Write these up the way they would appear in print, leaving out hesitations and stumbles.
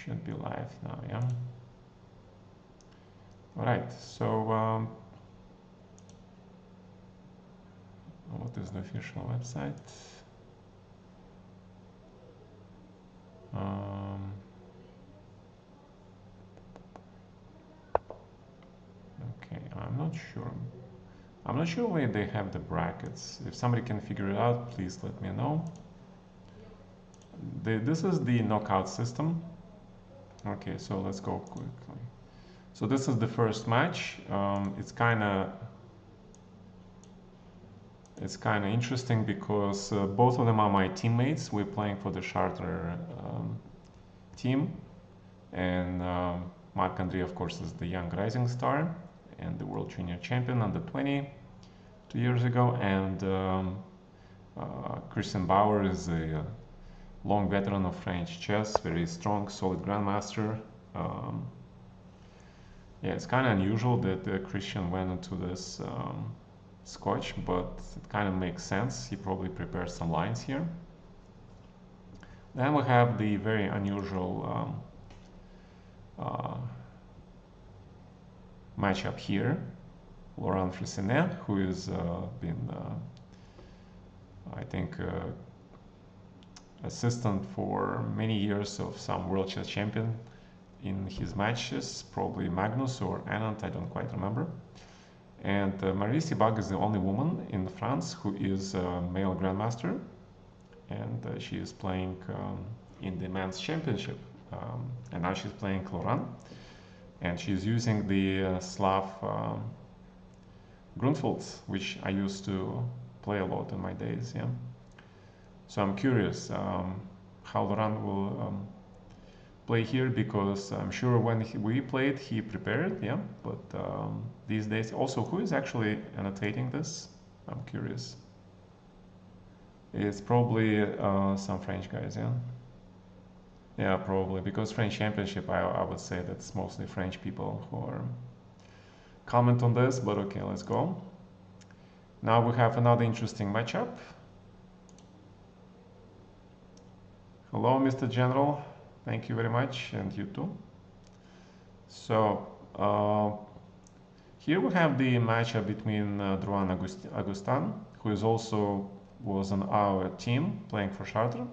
Should be live now, yeah. All right, so what is the official website? Okay, I'm not sure. I'm not sure where they have the brackets. If somebody can figure it out, please let me know. This is the knockout system. Okay, so let's go quickly. So this is the first match. It's kind of interesting because both of them are my teammates. We're playing for the Charter team, and Mark Andrei, of course, is the young rising star and the world junior champion under 20 2 years ago, and Christian Bauer is a long veteran of French chess, very strong, solid grandmaster. Yeah, it's kind of unusual that Christian went into this Scotch, but it kind of makes sense. He probably prepared some lines here. Then we have the very unusual matchup here. Laurent Fressinet, who has been, I think, assistant for many years of some world chess champion in his matches, probably Magnus or Anand, I don't quite remember. And Marie Sibag is the only woman in France who is a male grandmaster, and she is playing in the men's championship, and now she's playing Laurent, and she's using the Slav Grunfeld, which I used to play a lot in my days, yeah. So I'm curious how Laurent will play here, because I'm sure when we played, he prepared, yeah. But these days, also, who is actually annotating this? I'm curious. It's probably some French guys, yeah. Yeah, probably, because French Championship, I would say that's mostly French people who are comment on this, but okay, let's go. Now we have another interesting matchup. Hello, Mr. General. Thank you very much, and you too. So here we have the matchup between Drouin Augustin, who is also was on our team playing for Chartres,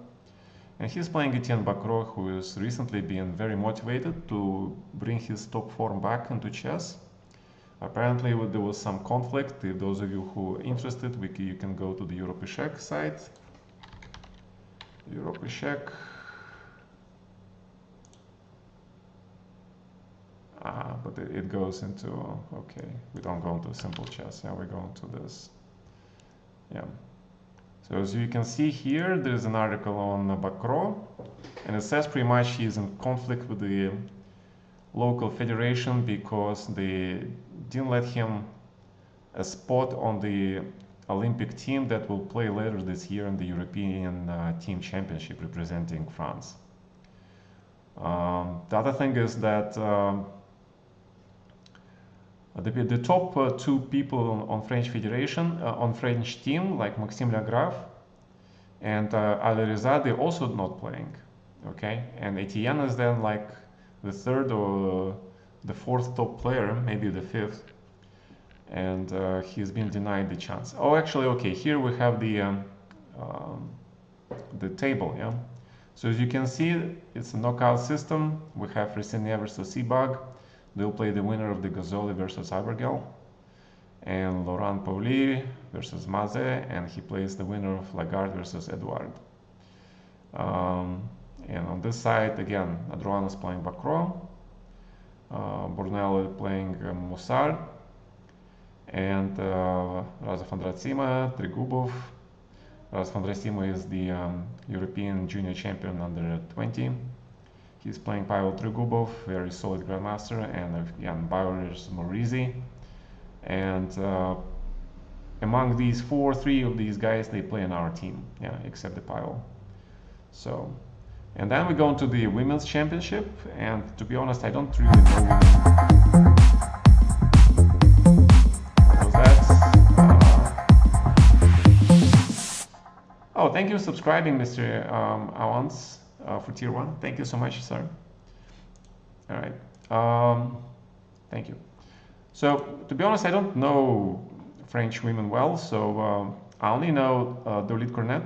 and he's playing Etienne Bacro, who has recently been very motivated to bring his top form back into chess. Apparently there was some conflict. If those of you who are interested, you can go to the Europe-Echec site. Europe-Echec. But it goes into, okay, we don't go into simple chess. Yeah, we go into this. Yeah. So as you can see here, there's an article on Bacro, and it says pretty much he's in conflict with the local federation because they didn't let him a spot on the Olympic team that will play later this year in the European Team Championship representing France. The other thing is that the top two people on French Federation, on French team, like Maxime Lagrave and Ali Reza, they're also not playing, okay? And Etienne is then like the third or the fourth top player, maybe the fifth, and he's been denied the chance. Oh, actually, okay, here we have the table, yeah? So as you can see, it's a knockout system. We have Fressinet versus Sibag. They'll play the winner of the Gazzoli versus Abergel, and Laurent Pauli versus Maze, and he plays the winner of Lagarde versus Edouard. And on this side, again, Drouin is playing Bacro, Bournel is playing Moussard, and Razov Andratsima, Trigubov. Razov Andratsima is the European junior champion under 20. He's playing Pavel Trigubov, very solid grandmaster, and again, Bauer is Morizi. And among these three of these guys, they play in our team, yeah, except the Pavel. So, and then we go into the women's championship, and to be honest, I don't really know what was that. Oh, thank you for subscribing, Mr. Awans, for tier 1. Thank you so much, sir. All right. Thank you. So to be honest, I don't know French women well, so I only know Dolit Cornet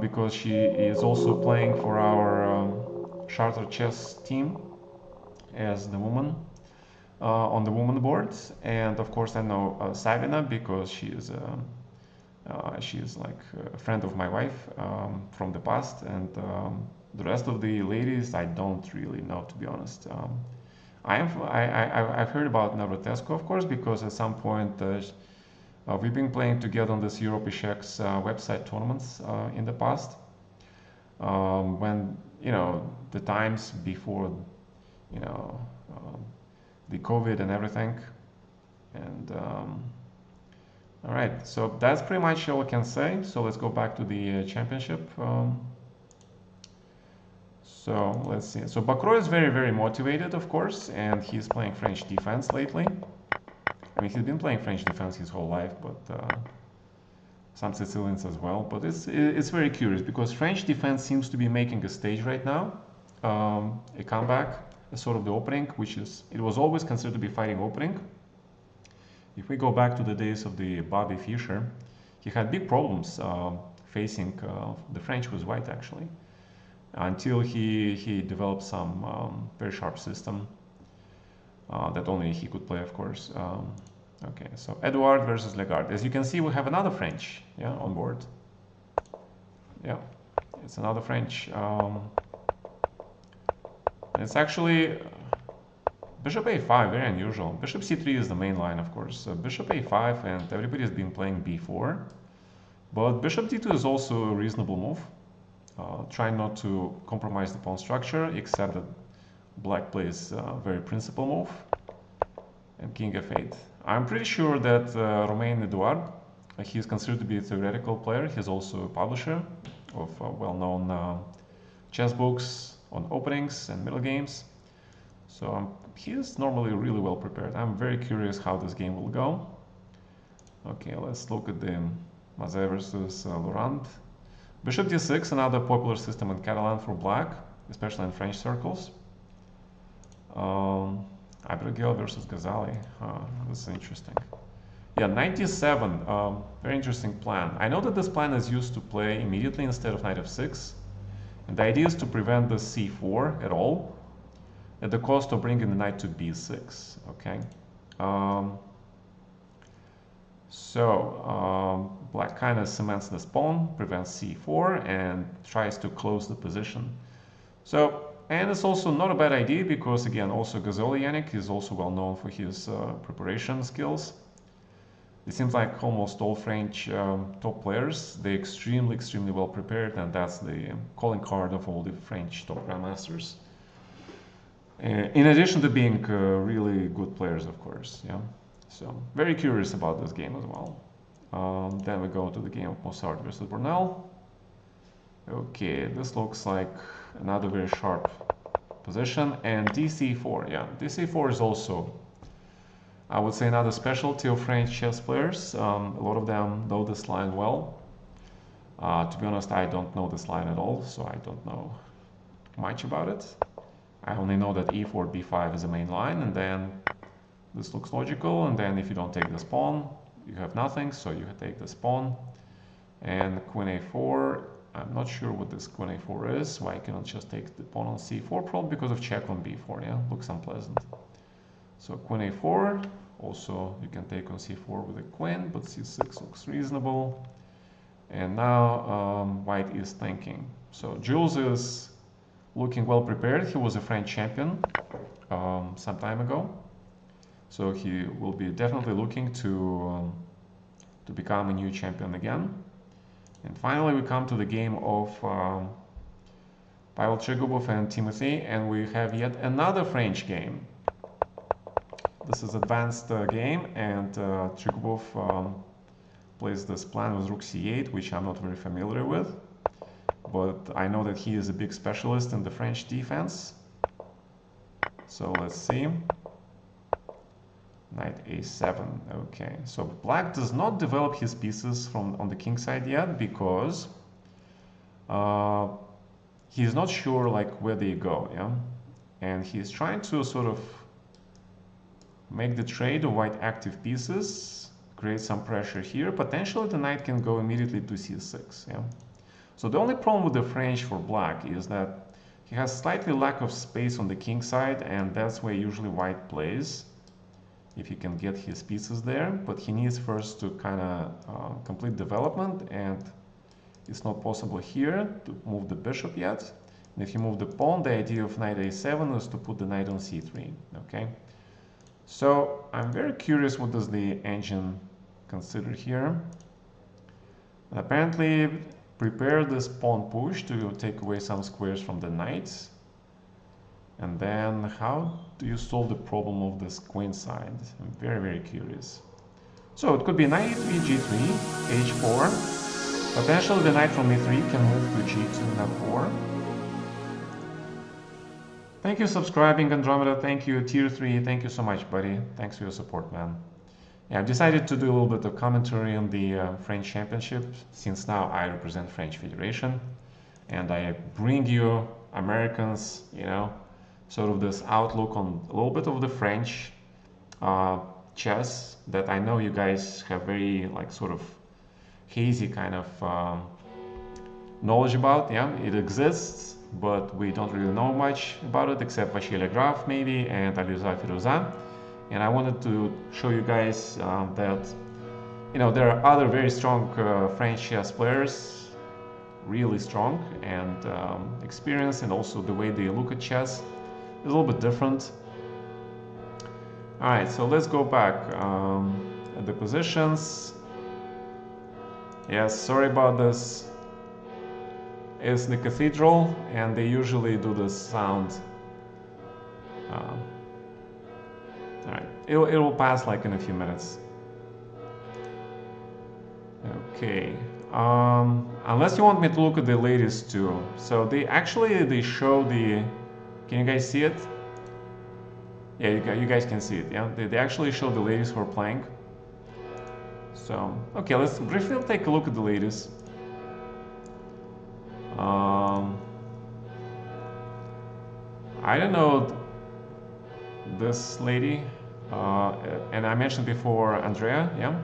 because she is also playing for our charter chess team as the woman on the woman boards, and of course I know Savina because she is like a friend of my wife from the past, and the rest of the ladies I don't really know, to be honest. I've heard about Navratescu, of course, because at some point we've been playing together on this Europe-X website tournaments in the past. When the times before you know the COVID and everything, and all right, so that's pretty much all I can say. So let's go back to the championship. So let's see. So Bacro is very, very motivated, of course, and he's playing French defense lately. I mean, he's been playing French defense his whole life, but some Sicilians as well. But it's very curious because French defense seems to be making a stage right now, a comeback, a sort of the opening, which is it was always considered to be fighting opening. If we go back to the days of the Bobby Fischer, he had big problems facing the French with white actually, until he developed some very sharp system that only he could play, of course. Okay, so Edouard versus Legard. As you can see, we have another French, yeah, on board. Yeah, it's another French. It's actually Bishop a5, very unusual. Bishop c3 is the main line, of course. Bishop a5, and everybody has been playing b4. But Bishop d2 is also a reasonable move. Trying not to compromise the pawn structure, except that Black plays a very principal move. And King f8. I'm pretty sure that Romain Edouard, he is considered to be a theoretical player. He's also a publisher of well-known chess books on openings and middle games. So he is normally really well prepared. I'm very curious how this game will go. Okay, let's look at the Mazet versus Laurent. Bishop d6, another popular system in Catalan for black, especially in French circles. Abigail versus Ghazali. This is interesting. Yeah, knight d7, very interesting plan. I know that this plan is used to play immediately instead of knight f6. And the idea is to prevent the c4 at all, at the cost of bringing the knight to b6, okay? Black kind of cements this pawn, prevents c4, and tries to close the position. And it's also not a bad idea because, again, also Ghazali Yannick is also well known for his preparation skills. It seems like almost all French top players, they're extremely, extremely well prepared, and that's the calling card of all the French top grandmasters. In addition to being really good players, of course, yeah. So very curious about this game as well. Then we go to the game of Mossart versus Brunel. Okay, this looks like another very sharp position, and dc4. Yeah, dc4 is also, I would say, another specialty of French chess players. A lot of them know this line well. To be honest, I don't know this line at all, so I don't know much about it. I only know that e4, b5 is the main line, and then this looks logical, and then if you don't take this pawn, you have nothing, so you take this pawn. And queen a4, I'm not sure what this queen a4 is, why I cannot just take the pawn on c4, probably because of check on b4, yeah, looks unpleasant. So queen a4, also you can take on c4 with a queen, but c6 looks reasonable. And now white is thinking. So Jules is looking well prepared. He was a French champion some time ago. So he will be definitely looking to become a new champion again. And finally we come to the game of Pavel Chegubov and Timothy, and we have yet another French game. This is advanced game, and Chegubov plays this plan with rook c8, which I'm not very familiar with. But I know that he is a big specialist in the French defense. So let's see. Knight a7. Okay, so black does not develop his pieces on the king side yet because he's not sure like where they go. Yeah, and he's trying to sort of make the trade of white active pieces, create some pressure here. Potentially the knight can go immediately to c6. Yeah. So the only problem with the French for black is that he has slightly lack of space on the king side, and that's where usually white plays, if he can get his pieces there. But he needs first to kind of complete development, and it's not possible here to move the bishop yet. And if you move the pawn, the idea of knight a7 is to put the knight on c3. Okay. So I'm very curious, what does the engine consider here? Apparently prepare this pawn push to take away some squares from the knights. And then how do you solve the problem of this queen side? I'm very, very curious. So it could be knight e3, g3, h4. Potentially the knight from e3 can move to g2 and f4. Thank you subscribing, Andromeda. Thank you, tier 3. Thank you so much, buddy. Thanks for your support, man. Yeah, I've decided to do a little bit of commentary on the French Championship, since now I represent French Federation, and I bring you Americans, you know, sort of this outlook on a little bit of the French chess that I know you guys have very like sort of hazy kind of knowledge about. Yeah, it exists, but we don't really know much about it except Vasily Graf maybe and Aliza Firuza. And I wanted to show you guys that, you know, there are other very strong French chess players, really strong and experienced, and also the way they look at chess is a little bit different. All right, so let's go back at the positions. Yes, sorry about this. It's the cathedral, and they usually do this sound. All right, it will pass like in a few minutes. Okay, unless you want me to look at the latest too. So they show the, can you guys see it? Yeah, you guys can see it. Yeah, they actually show the latest who are playing. So okay, let's briefly take a look at the latest. I don't know this lady, and I mentioned before Andrea, yeah,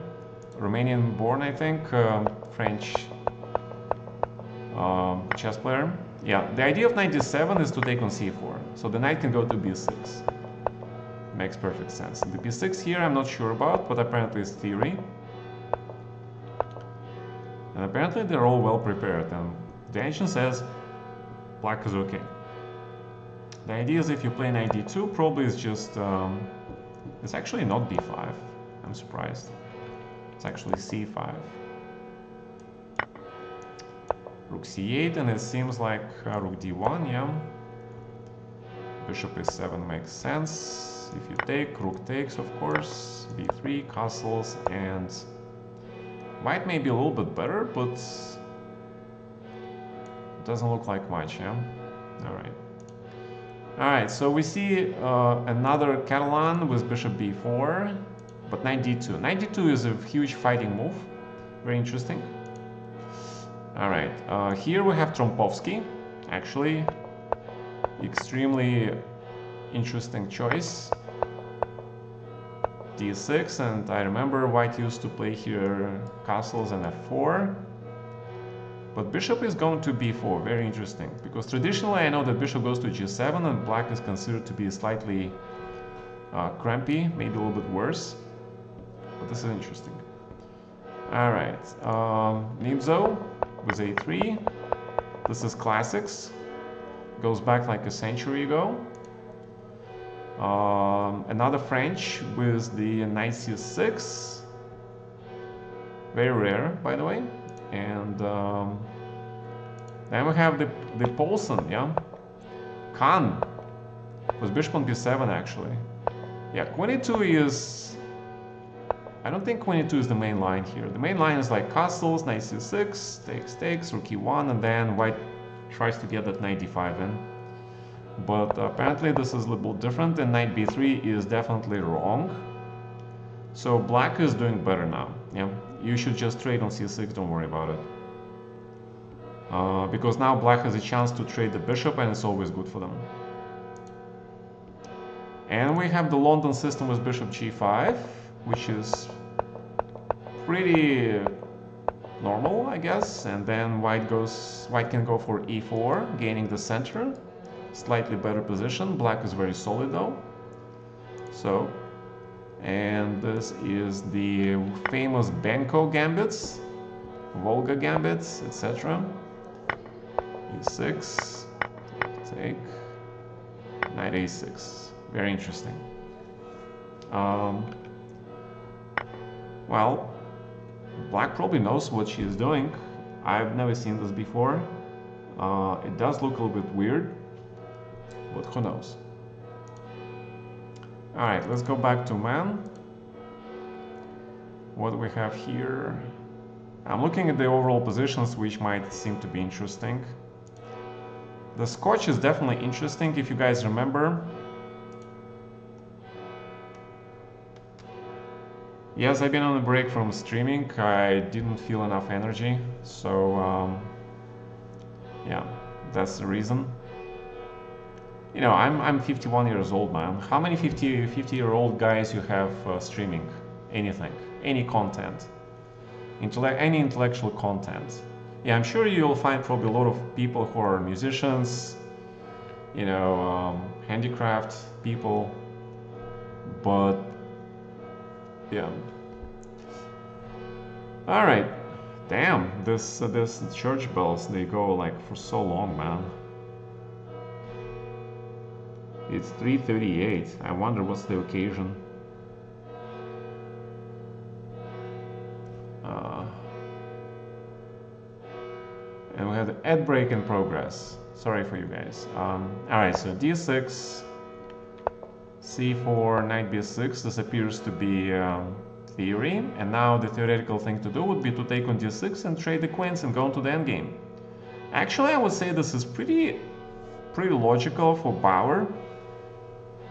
Romanian born, I think, French chess player. Yeah, the idea of knight d7 is to take on c4, so the knight can go to b6. Makes perfect sense. The b6 here I'm not sure about, but apparently it's theory. And apparently they're all well prepared, and the engine says black is okay. The idea is if you play knight d2, probably it's just, it's actually not b5. I'm surprised. It's actually c5. Rook c8, and it seems like rook d1, yeah. Bishop e7 makes sense. If you take, rook takes, of course. b3, castles, and white may be a little bit better, but it doesn't look like much, yeah. All right, so we see another Catalan with bishop b4, but knight d2. Knight d2 is a huge fighting move, very interesting. All right, here we have Trompovsky, actually extremely interesting choice. d6, and I remember white used to play here castles and f4. But bishop is going to b4, very interesting, because traditionally I know that bishop goes to g7 and black is considered to be slightly crampy, maybe a little bit worse, but this is interesting. All right, Nimzo with a3. This is classics, goes back like a century ago. Another French with the knight c6, very rare, by the way. And then we have the Paulson, yeah, Khan with bishop on b7 actually. Yeah, queen e2 is, I don't think queen e2 is the main line here. The main line is like castles, knight c6, takes, rook e1, and then white tries to get that knight d5 in. But apparently this is a little different, and knight b3 is definitely wrong. So black is doing better now, yeah. You should just trade on c6, don't worry about it. Because now black has a chance to trade the bishop, and it's always good for them. And we have the London system with bishop g5, which is pretty normal, I guess. And then white can go for e4, gaining the center. Slightly better position. Black is very solid though. So, and this is the famous Benko gambits, Volga gambits, etc. e6, take, knight a6. Very interesting. Well, black probably knows what she is doing. I've never seen this before. It does look a little bit weird, but who knows. Alright, let's go back to man. What do we have here? I'm looking at the overall positions, which might seem to be interesting. The Scotch is definitely interesting, if you guys remember. Yes, I've been on a break from streaming. I didn't feel enough energy, so yeah, that's the reason. You know, I'm 51 years old, man. How many 50-year-old guys you have streaming anything, any content, any intellectual content? Yeah, I'm sure you'll find probably a lot of people who are musicians, you know, handicraft people, but yeah. All right, damn, this church bells, they go like for so long, man. It's 3:38. I wonder what's the occasion. And we have the ad break in progress. Sorry for you guys. Alright, so d6, c4, knight b6. This appears to be theory. And now the theoretical thing to do would be to take on d6 and trade the queens and go into the endgame. Actually, I would say this is pretty logical for Bauer.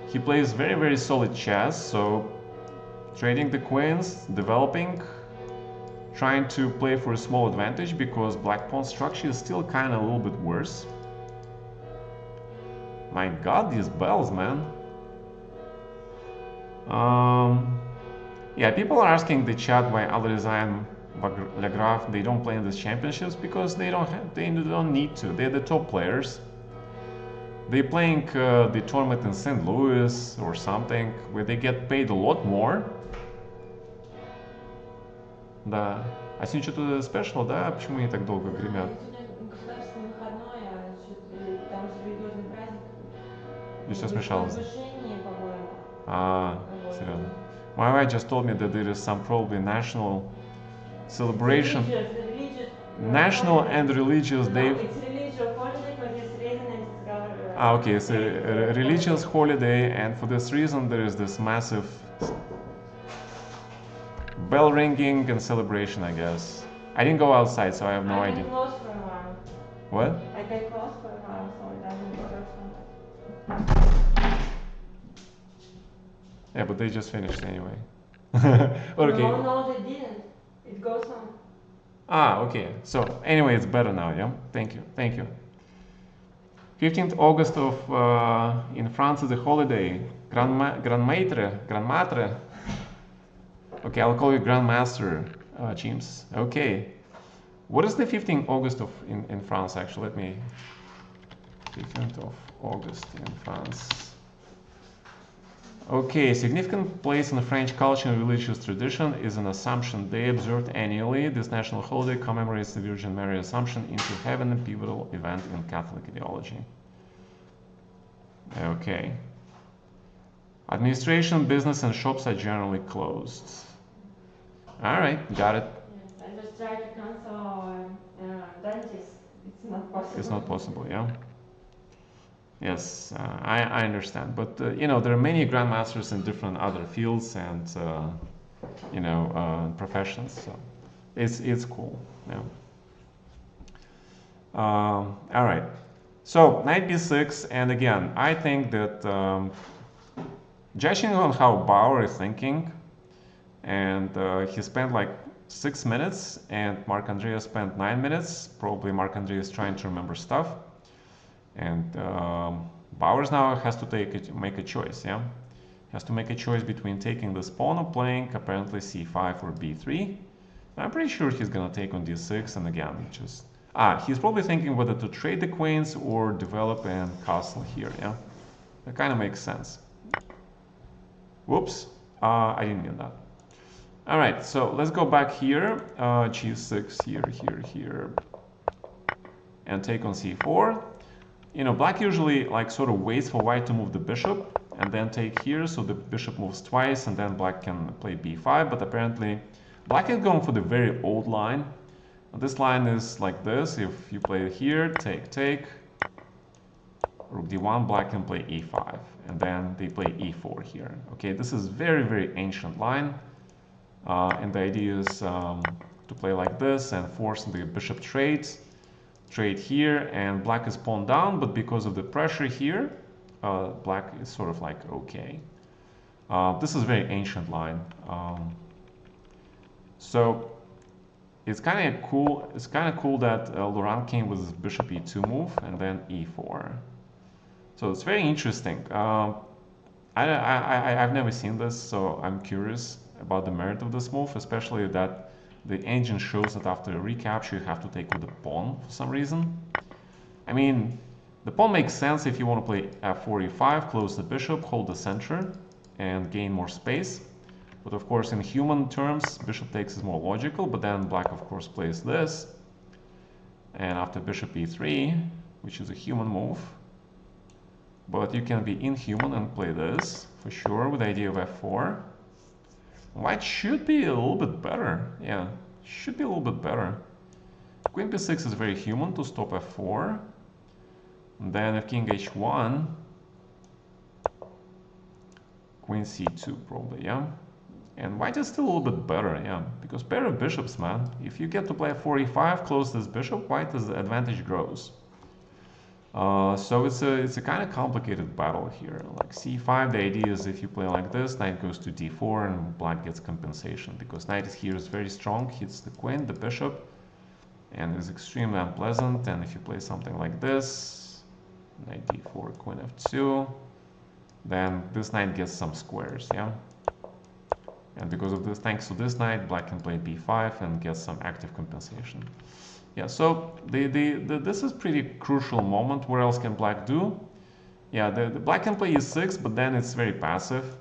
He plays very, very solid chess, so trading the queens, developing, trying to play for a small advantage because black pawn structure is still kind of a little bit worse. My god, these bells, man. Yeah, people are asking in the chat why Alrizan, Lagrave, they don't play in these championships because they don't need to. They're the top players. They're playing the tournament in St. Louis or something where they get paid a lot more. Да. А сегодня что-то спешл, да? Почему они так долго гремят? Государственный выходной, там же религиозный праздник. И все смешалось. Возвышение, по-моему. Серьезно. My wife just told me that there is some probably national celebration. Religious, national and religious day. No, it's religious holiday for this reason. Okay, it's a religious holiday, and for this reason there is this massive bell ringing and celebration, I guess. I didn't go outside, so I have no idea. I got close for a while. What? I got close for a while, so it doesn't bother. Yeah, but they just finished anyway. Okay. No, they didn't. It goes on. Okay. So anyway, it's better now, yeah? Thank you. 15th August of in France is a holiday. Grandmatre. Okay, I'll call you Grandmaster, James. Okay. What is the 15th August of in France actually? Let me 15th of August in France. Okay, significant place in the French culture and religious tradition is an Assumption Day observed annually. This national holiday commemorates the Virgin Mary Assumption into heaven, a pivotal event in Catholic ideology. Okay. Administration, business, and shops are generally closed. All right, got it. Yes, I just tried to cancel dentist. It's not possible. It's not possible, yeah. Yes, I understand, but you know, there are many grandmasters in different other fields and you know, professions, so it's cool. Yeah. All right. So knight b6, and again, I think that judging on how Bauer is thinking, and he spent like 6 minutes, and Marc-André spent 9 minutes. Probably Marc-André is trying to remember stuff. And Bowers now has to make a choice, yeah? Has to make a choice between taking this pawn or playing apparently c5 or b3. I'm pretty sure he's gonna take on d6 and again just... he's probably thinking whether to trade the queens or develop and castle here, yeah? That kind of makes sense. Whoops, I didn't mean that. All right, so let's go back here, g6 here, and take on c4. You know, black usually like sort of waits for white to move the bishop and then take here, so the bishop moves twice and then black can play b5, but apparently black is going for the very old line. This line is like this: if you play here, take, rook d1, black can play e5, and then they play e4 here. Okay, this is very ancient line, and the idea is to play like this and force the bishop trade here, and black is pawn down, but because of the pressure here, black is sort of like okay. This is a very ancient line, so it's kind of cool. It's kind of cool that Laurent came with this bishop e2 move and then e4. So it's very interesting. I've never seen this, so I'm curious about the merit of this move, especially that the engine shows that after a recapture you have to take with the pawn for some reason. I mean, the pawn makes sense if you want to play f4, e5, close the bishop, hold the center, and gain more space. But of course, in human terms, bishop takes is more logical, but then black, of course, plays this. And after bishop e3, which is a human move, but you can be inhuman and play this, for sure, with the idea of f4. White should be a little bit better, yeah, should be a little bit better. Queen b6 is very human to stop f4. And then if king h1, queen c2 probably, yeah. And white is still a little bit better, yeah, because pair of bishops, man. If you get to play f4, e5, close this bishop, white's advantage grows. So it's a kind of complicated battle here. Like c5, the idea is if you play like this, knight goes to d4 and black gets compensation, because knight here is very strong, hits the queen, the bishop, and is extremely unpleasant. And if you play something like this, knight d4, queen f2, then this knight gets some squares, yeah. And because of this, thanks to this knight, black can play b5 and get some active compensation. Yeah, so this is pretty crucial moment. What else can black do? Yeah, the black can play e6, but then it's very passive,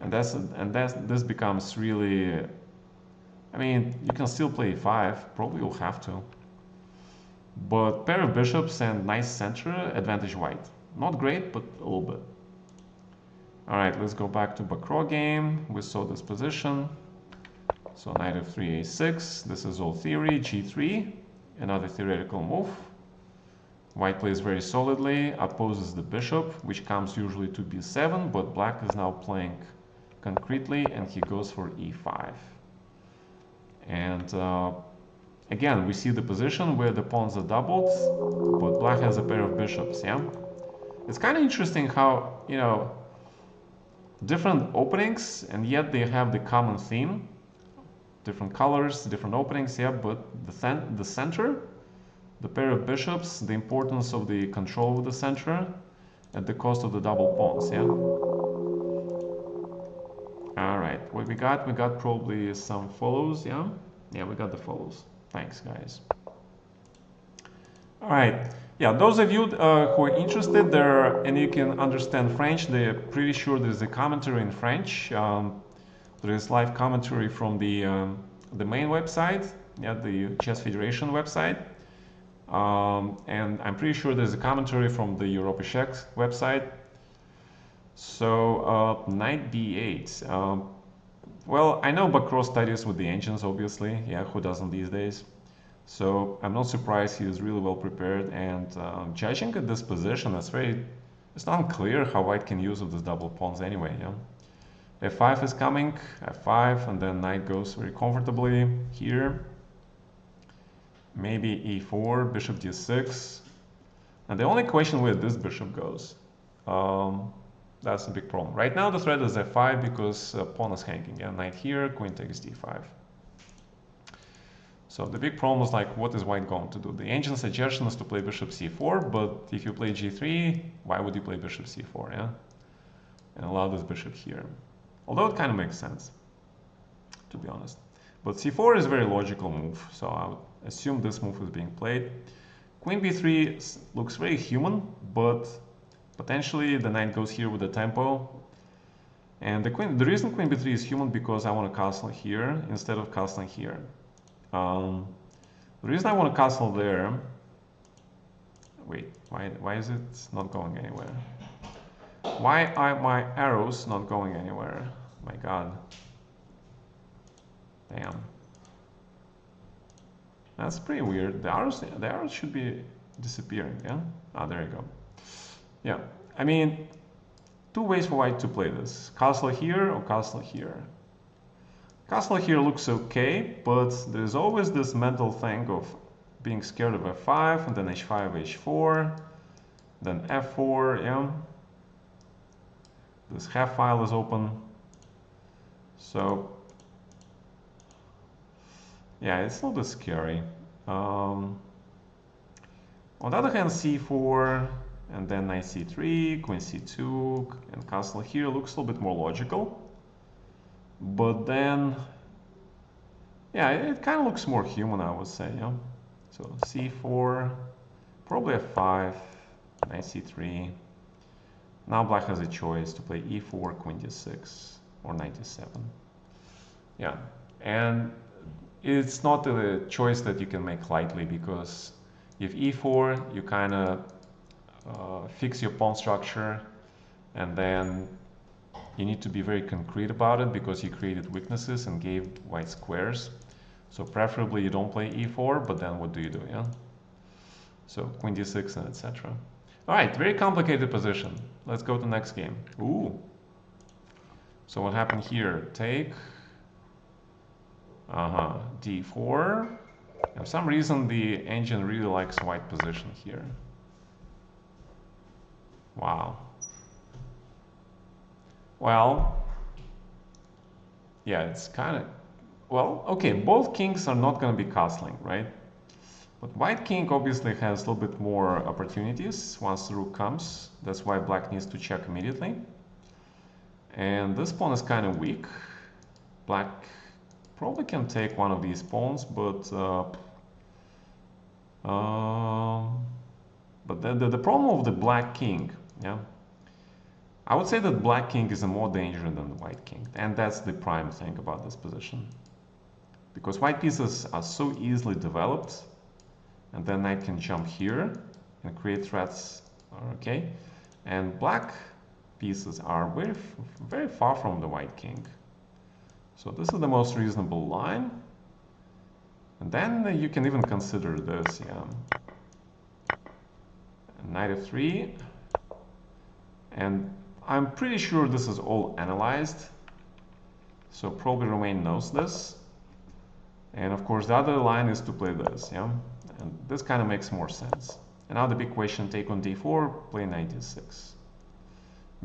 and this becomes really. I mean, you can still play e5. Probably you'll have to. But pair of bishops and nice center, advantage white. Not great, but a little bit. All right, let's go back to Bacro game. We saw this position. So knight f3, a6. This is all theory. g3, another theoretical move. White plays very solidly, opposes the bishop, which comes usually to b7, but black is now playing concretely, and he goes for e5. And again, we see the position where the pawns are doubled, but black has a pair of bishops, yeah? It's kind of interesting how, you know, different openings, and yet they have the common theme. Different colors, different openings, yeah, but the center, the pair of bishops, the importance of the control of the center at the cost of the double pawns, yeah? All right, what we got probably some follows, yeah? Yeah, we got the follows. Thanks, guys. All right, yeah, those of you who are interested there and you can understand French, they're pretty sure there's a commentary in French. There is live commentary from the main website, yeah, the Chess Federation website. And I'm pretty sure there's a commentary from the Europa Czech website. So knight b8. Well, I know Bacro studies with the engines, obviously. Yeah, who doesn't these days? So I'm not surprised he is really well prepared. And judging at this position, it's not clear how white can use of these double pawns anyway. Yeah. f5 is coming, f5, and then knight goes very comfortably here. Maybe e4, bishop d6. And the only question where this bishop goes, that's a big problem. Right now the threat is f5 because pawn is hanging. Yeah, knight here, queen takes d5. So the big problem is like, what is white going to do? The ancient suggestion is to play bishop c4, but if you play g3, why would you play bishop c4, yeah? And allow this bishop here. Although it kind of makes sense, to be honest. But c4 is a very logical move, so I would assume this move is being played. Queen b3 looks very human, but potentially the knight goes here with the tempo. And the reason queen b3 is human because I want to castle here instead of castling here. The reason I want to castle there... Wait, why is it not going anywhere? Why are my arrows not going anywhere? My god. Damn. That's pretty weird. The arrows should be disappearing, yeah? Ah, there you go. Yeah, I mean, two ways for white to play this. Castle here or castle here. Castle here looks okay, but there's always this mental thing of being scared of f5, and then h5, h4, then f4, yeah. This half file is open. So, yeah, it's not that scary. On the other hand, c4, and then knight c3, queen c2, and castle here looks a little bit more logical. But then, yeah, it kind of looks more human, I would say, yeah. So c4, probably f5, knight c3. Now black has a choice to play e4, queen d6, or knight d7. Yeah, and it's not a choice that you can make lightly, because if e4, you kind of fix your pawn structure, and then you need to be very concrete about it because you created weaknesses and gave white squares. So preferably you don't play e4, but then what do you do, yeah? So queen d6 and etc. All right, very complicated position. Let's go to the next game. Ooh. So what happened here? Take. D4. For some reason, the engine really likes white position here. Wow. Well, yeah, it's kind of... Well, okay, both kings are not going to be castling, right? But white king obviously has a little bit more opportunities once the rook comes. That's why black needs to check immediately. And this pawn is kind of weak. Black probably can take one of these pawns, but the problem of the black king, yeah, I would say that black king is a more danger than the white king, and that's the prime thing about this position, because white pieces are so easily developed, and then knight can jump here and create threats, okay, and black pieces are very far from the white king. So this is the most reasonable line. And then you can even consider this, yeah. Knight f3. And I'm pretty sure this is all analyzed. So probably Romain knows this. And of course the other line is to play this, yeah. And this kind of makes more sense. And now the big question, take on d4, play knight d6.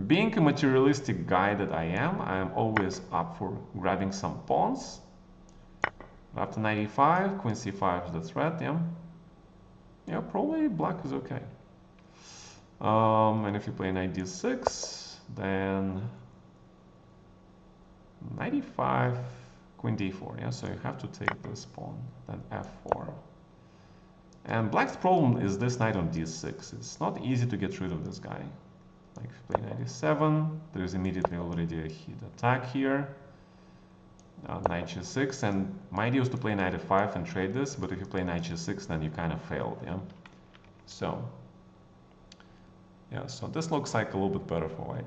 Being a materialistic guy that I am always up for grabbing some pawns. After knight e5, queen c5 is the threat, yeah. Yeah, probably black is okay. And if you play knight d6, then knight e5, queen d4, yeah, so you have to take this pawn, then f4. And black's problem is this knight on d6. It's not easy to get rid of this guy. Like if you play knight e7, there is immediately already a hit attack here. Knight g6, and my idea was to play knight f5 and trade this, but if you play knight g6, then you kind of failed, yeah. So, yeah, so this looks like a little bit better for white,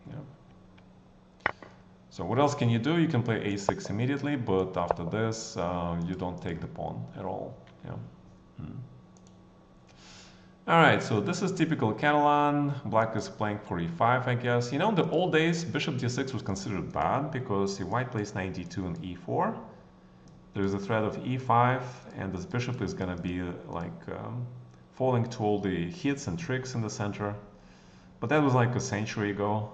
yeah. So what else can you do? You can play a6 immediately, but after this, you don't take the pawn at all, yeah. Alright, so this is typical Catalan. Black is playing for e5, I guess. You know, in the old days, bishop d6 was considered bad because if white plays knight d2 and e4, there's a threat of e5, and this bishop is gonna be like falling to all the hits and tricks in the center. But that was like a century ago,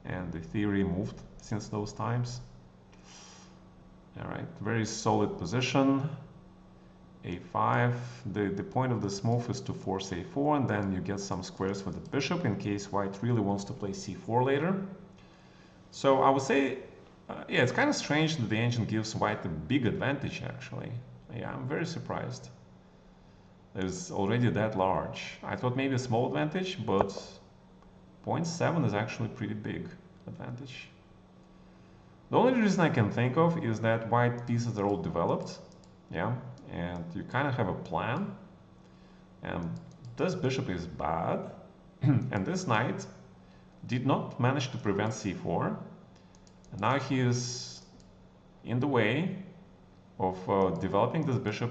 and the theory moved since those times. Alright, very solid position. a5. The point of this move is to force a4, and then you get some squares for the bishop in case white really wants to play c4 later. So I would say, yeah, it's kind of strange that the engine gives white a big advantage actually. Yeah, I'm very surprised. It's already that large. I thought maybe a small advantage, but 0.7 is actually pretty big advantage. The only reason I can think of is that white pieces are all developed, yeah, and you kind of have a plan. And this bishop is bad, and this knight did not manage to prevent c4. And now he is in the way of developing this bishop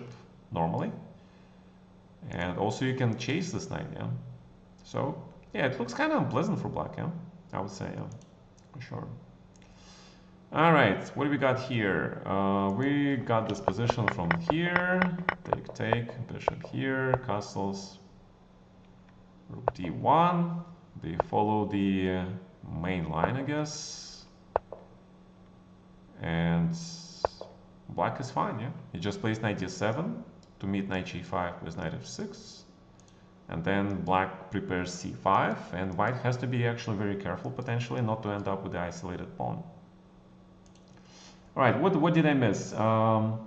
normally. And also you can chase this knight, yeah. So yeah, it looks kind of unpleasant for black, yeah, I would say, yeah, for sure. All right, what do we got here? We got this position from here, take, bishop here, castles, rook d1. They follow the main line, I guess. And black is fine, yeah. He just plays knight d7 to meet knight g5 with knight f6. And then black prepares c5, and white has to be actually very careful potentially not to end up with the isolated pawn. All right, what did I miss? Show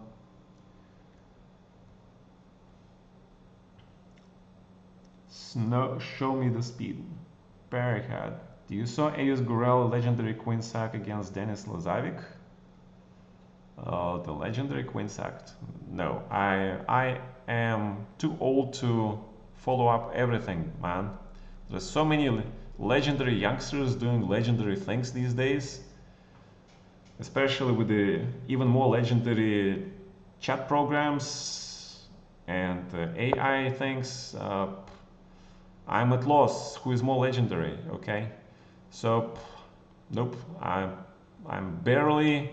me the speed. Barricade. Do you saw Ayus Gurel legendary queen sack against Denis Lazavic? The legendary queen sacked. No, I am too old to follow up everything, man. There's so many legendary youngsters doing legendary things these days, especially with the even more legendary chat programs and AI things. I'm at loss. Who is more legendary? Okay, so nope. I'm barely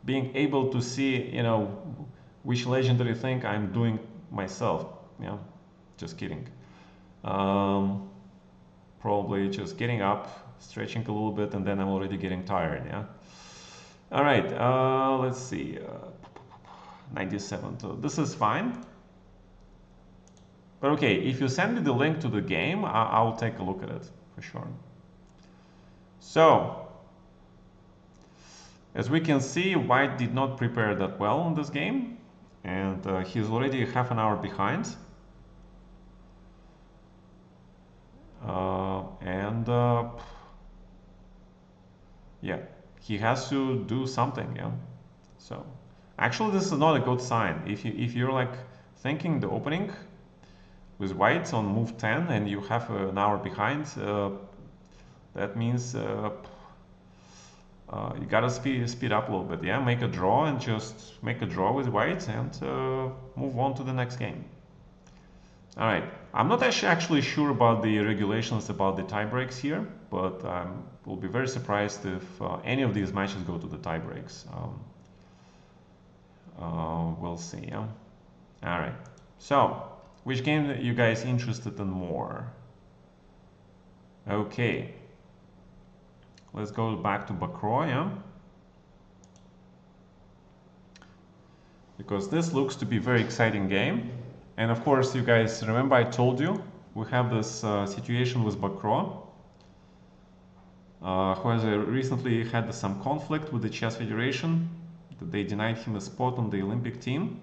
being able to see, you know, which legendary thing I'm doing myself. Yeah, just kidding. Probably just getting up, stretching a little bit, and then I'm already getting tired. Yeah. All right. Let's see. 97. So this is fine. But okay, if you send me the link to the game, I'll take a look at it for sure. So, as we can see, white did not prepare that well in this game, and he's already half an hour behind. Yeah, he has to do something. Yeah. So, actually, this is not a good sign. If you're like thinking the opening with white on move 10 and you have an hour behind, that means you gotta speed up a little bit, yeah. Make a draw and just make a draw with white and move on to the next game. All right, I'm not actually sure about the regulations about the tie breaks here, but I will be very surprised if any of these matches go to the tie breaks. We'll see, yeah. All right, so which game are you guys interested in more? Okay, let's go back to Bakro, yeah? Because this looks to be a very exciting game. And of course, you guys remember I told you we have this situation with Bakro, who has recently had some conflict with the Chess Federation. That they denied him a spot on the Olympic team.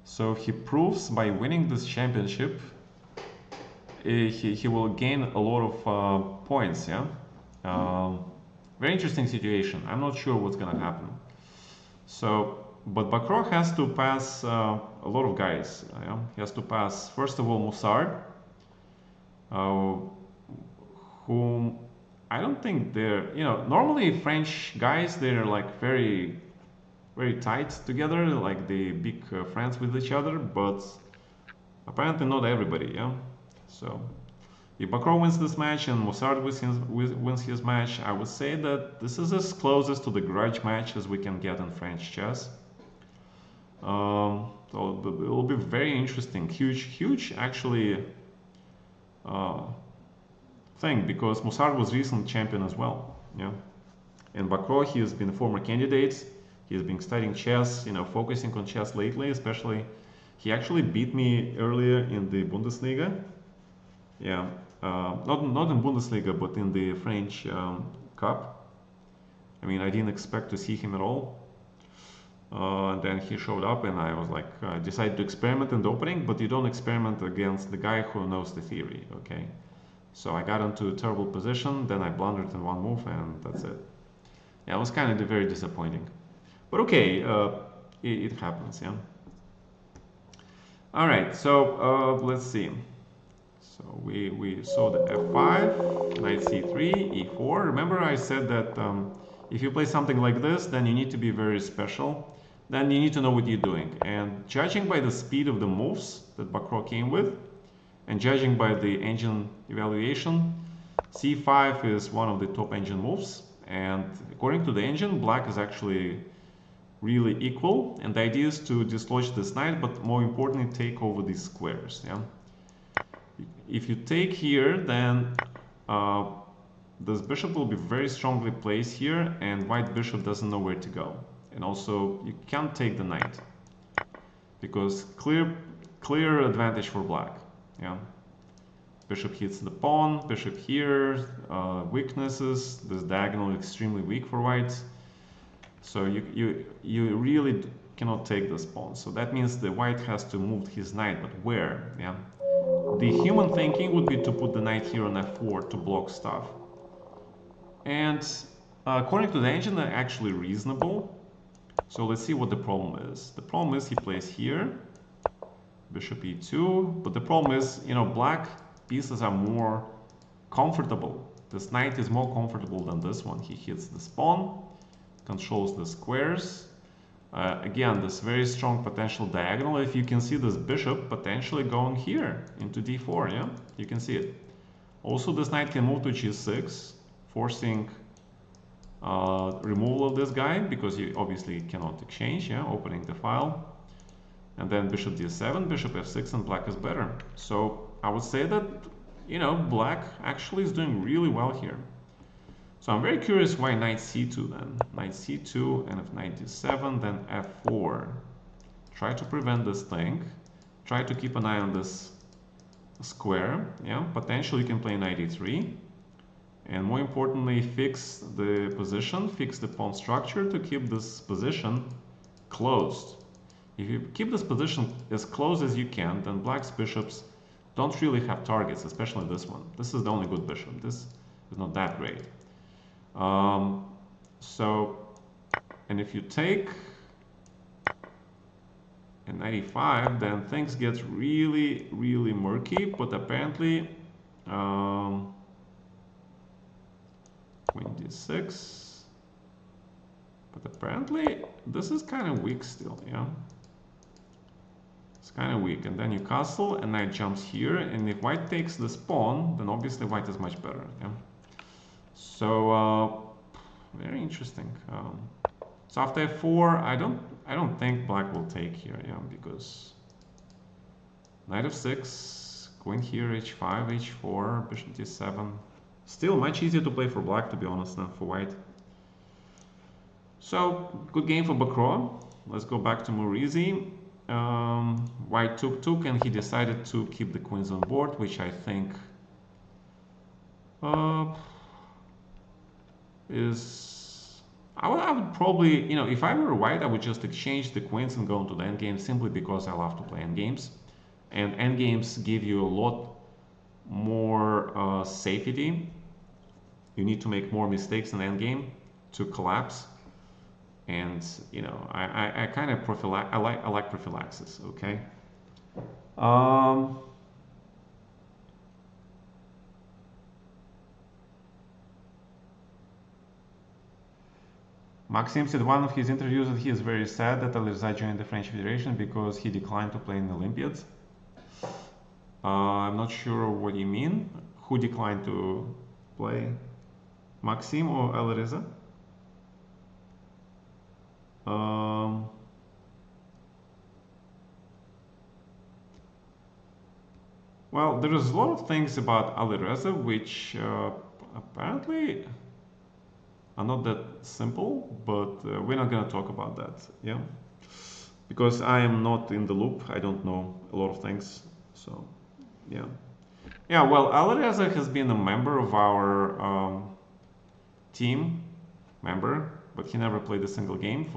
So he proves by winning this championship, he will gain a lot of points, yeah? Very interesting situation. I'm not sure what's gonna happen. So, but Bakro has to pass a lot of guys. Yeah? He has to pass, first of all, Musard, whom I don't think they're, you know, normally French guys, they're like very tight together, like they big friends with each other, but apparently not everybody, yeah? So if Bakro wins this match and Musard wins his match, I would say that this is as closest to the grudge match as we can get in French chess. So it will be very interesting, huge actually thing, because Musard was recent champion as well, yeah? And Bakro, he has been a former candidate. He's been studying chess, you know, focusing on chess lately, especially He actually beat me earlier in the Bundesliga. Yeah, not in Bundesliga, but in the French Cup. I mean, I didn't expect to see him at all. And then he showed up, and I was like, decided to experiment in the opening, but you don't experiment against the guy who knows the theory, okay? So I got into a terrible position, then I blundered in one move, and that's it. Yeah, it was kind of very disappointing. But okay, it happens, yeah. All right, so let's see. So we saw the f5, knight c3, e4. Remember I said that if you play something like this, then you need to be very special. Then you need to know what you're doing. And judging by the speed of the moves that Bakro came with, and judging by the engine evaluation, c5 is one of the top engine moves. And according to the engine, black is actually really equal. And the idea is to dislodge this knight, but more importantly, take over these squares. Yeah. If you take here, then this bishop will be very strongly placed here, and white bishop doesn't know where to go. And also, you can't take the knight because clear advantage for black. Yeah, bishop hits the pawn, bishop here, weaknesses. This diagonal is extremely weak for white, so you really cannot take this pawn. So that means the white has to move his knight, but where? Yeah. The human thinking would be to put the knight here on f4 to block stuff. And according to the engine, they're actually reasonable. So let's see what the problem is. The problem is he plays here, bishop e2, but the problem is, you know, black pieces are more comfortable. This knight is more comfortable than this one. He hits this pawn, controls the squares. Again, this very strong potential diagonal. If you can see this bishop potentially going here into d4, yeah, you can see it. Also, this knight can move to g6, forcing removal of this guy because you obviously cannot exchange, yeah, opening the file. And then bishop d7, bishop f6, and black is better. So I would say that, you know, black actually is doing really well here. So I'm very curious why knight c2 then. Knight c2, and if knight d7, then f4. Try to prevent this thing. Try to keep an eye on this square. Yeah, potentially you can play knight e3. And more importantly, fix the position, fix the pawn structure to keep this position closed. If you keep this position as close as you can, then black's bishops don't really have targets, especially this one. This is the only good bishop. This is not that great. And if you take a knight e5, then things get really, really murky. But apparently, queen d6. But apparently, this is kind of weak still, yeah. It's kind of weak. And then you castle, and knight jumps here. And if white takes this pawn, then obviously white is much better, yeah. So very interesting. So after f4, I don't think black will take here, yeah, because knight f6, queen here, h5, h4, bishop d7. Still much easier to play for black, to be honest, than for white. So good game for Bakro. Let's go back to Morizi. White took, and he decided to keep the queens on board, which I think is I would probably, you know, if I were white, I would just exchange the queens and go into the endgame simply because I love to play endgames. And endgames give you a lot more safety. You need to make more mistakes in endgame to collapse. And, you know, I kind of I like prophylaxis, okay? Maxim said one of his interviews that he is very sad that Alireza joined the French Federation because he declined to play in the Olympiads. I'm not sure what you mean. Who declined to play? Maxim or Alireza? Well, there is a lot of things about Alireza which apparently are not that simple, but we're not going to talk about that. Yeah. because I am not in the loop. I don't know a lot of things. So, yeah. Yeah, well, Alireza has been a member of our team, but he never played a single game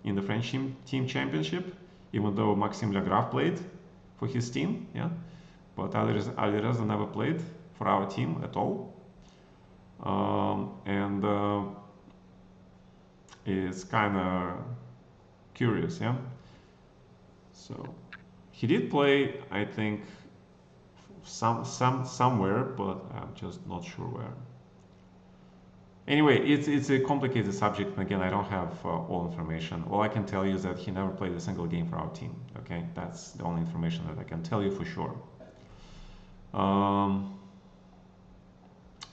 in the French team championship, even though Maxime Legraf played for his team, yeah. But Alireza never played for our team at all. And it's kind of curious, yeah. So he did play, I think, somewhere, but I'm just not sure where. Anyway, it's a complicated subject, and again, I don't have all information. All I can tell you is that he never played a single game for our team. Okay, that's the only information that I can tell you for sure.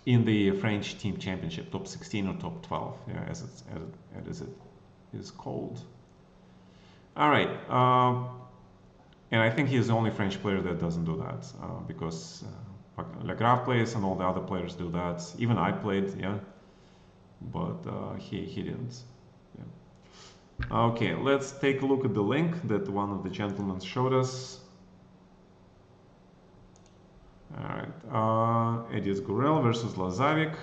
In the French team championship, top 16 or top 12, yeah, as it is called. All right, and I think he's the only French player that doesn't do that, because Legraf plays and all the other players do that. Even I played, yeah, but he didn't. Yeah. Okay, let's take a look at the link that one of the gentlemen showed us. All right, Edis Gurel versus Lazavik.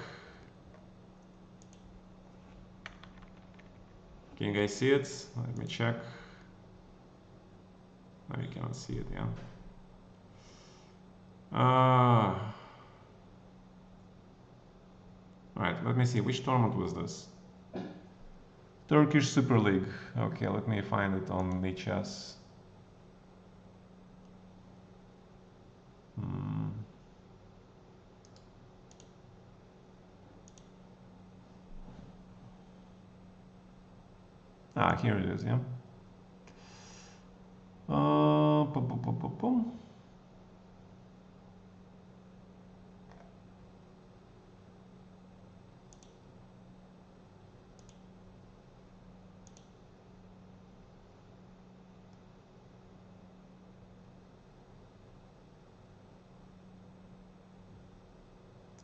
Can you guys see it? Let me check. No, you cannot see it, yeah. All right, let me see. Which tournament was this? Turkish Super League. Okay, let me find it on the chess. Ah, here it is, yeah.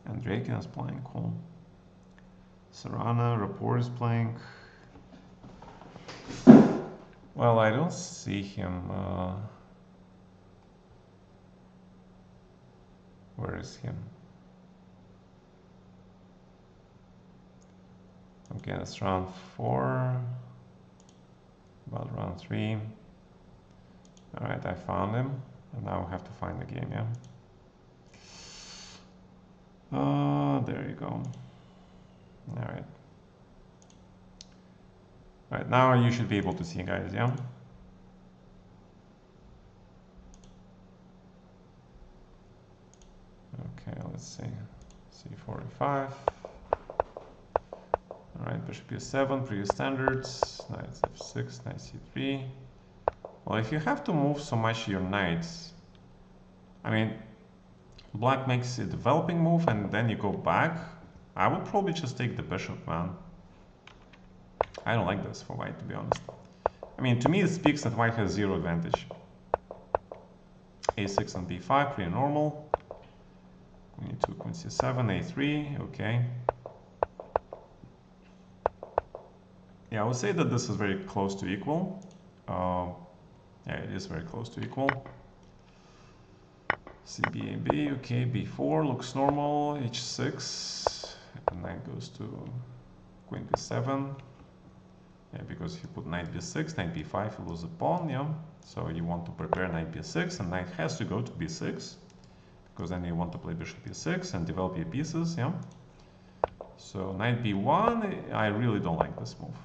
And Drake is playing, cool. Serrana, Rapport is playing. Well, I don't see him. Where is him? Okay, that's round 4. About round 3. Alright, I found him. And now I have to find the game, yeah? There you go. Alright. Alright, now you should be able to see, guys, yeah? Okay, let's see. C45. Alright, bishop e7, previous standards. Knight f6, knight c3. Well, if you have to move so much your knights, I mean, black makes a developing move and then you go back. I would probably just take the bishop, man. I don't like this for white, to be honest. I mean, to me it speaks that white has 0 advantage. a6 and b5, pretty normal. Queen e2, queen c7, a3, okay. Yeah, I would say that this is very close to equal. Yeah, it is very close to equal. CB, AB, okay, b4 looks normal, h6, and knight goes to queen b7. Yeah, because if you put knight b6, knight b5, you lose a pawn, yeah. So you want to prepare knight b6, and knight has to go to b6, because then you want to play bishop b6 and develop your pieces, yeah. So knight b1, I really don't like this move.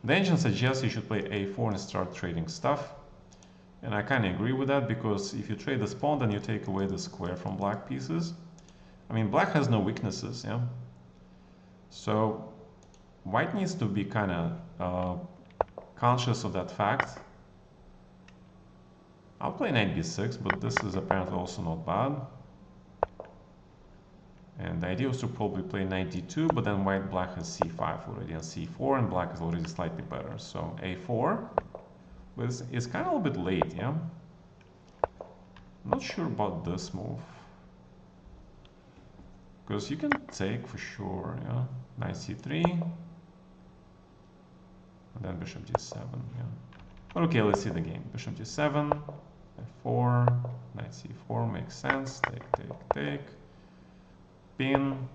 The engine suggests you should play a4 and start trading stuff. And I kind of agree with that, because if you trade this pawn, then you take away the square from black pieces. I mean, black has no weaknesses, yeah? So white needs to be kind of conscious of that fact. I'll play knight b6, but this is apparently also not bad. And the idea was to probably play knight d2, but then black has c5 already and c4, and black is already slightly better. So a4, but it's kind of a little bit late, yeah? I'm not sure about this move. Because you can take for sure, yeah? Knight c3, and then bishop d7, yeah? But okay, let's see the game. Bishop g7, f4, knight c4 makes sense. Take. Pin,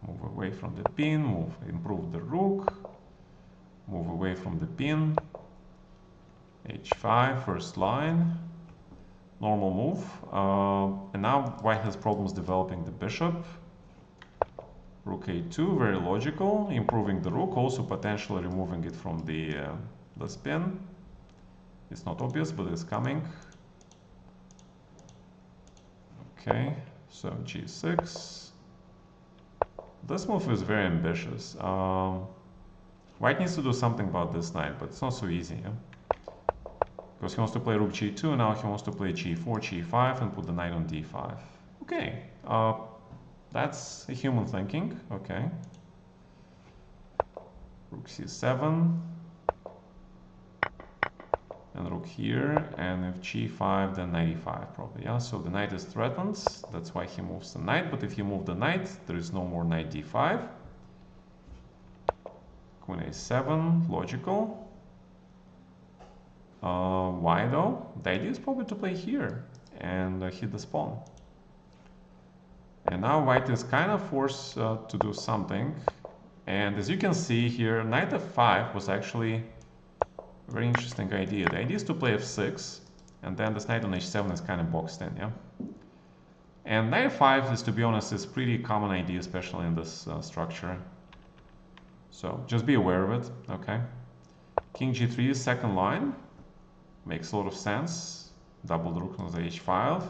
move away from the pin, improve the rook, move away from the pin. h5, first line, normal move. And now white has problems developing the bishop. Rook a2, very logical, improving the rook, also potentially removing it from the spin. It's not obvious, but it's coming. Okay, so g6. This move is very ambitious. White needs to do something about this knight, but it's not so easy. Yeah? Because he wants to play rook g2, and now he wants to play g4, g5, and put the knight on d5. Okay, that's a human thinking. Okay. Rook c7. And rook here, and if g5, then knight e5 probably. Yeah, so the knight is threatened. That's why he moves the knight. But if you move the knight, there is no more knight d5. Queen a7, logical. Why though? The idea is probably to play here and hit the pawn. And now white is kind of forced to do something. And as you can see here, knight f5 was actually a very interesting idea. The idea is to play f6, and then this knight on h7 is kind of boxed in, yeah? And knight f5 is, to be honest, is pretty common idea, especially in this structure. So just be aware of it, okay? King g3 is second line. Makes a lot of sense. Double the rook on the h5.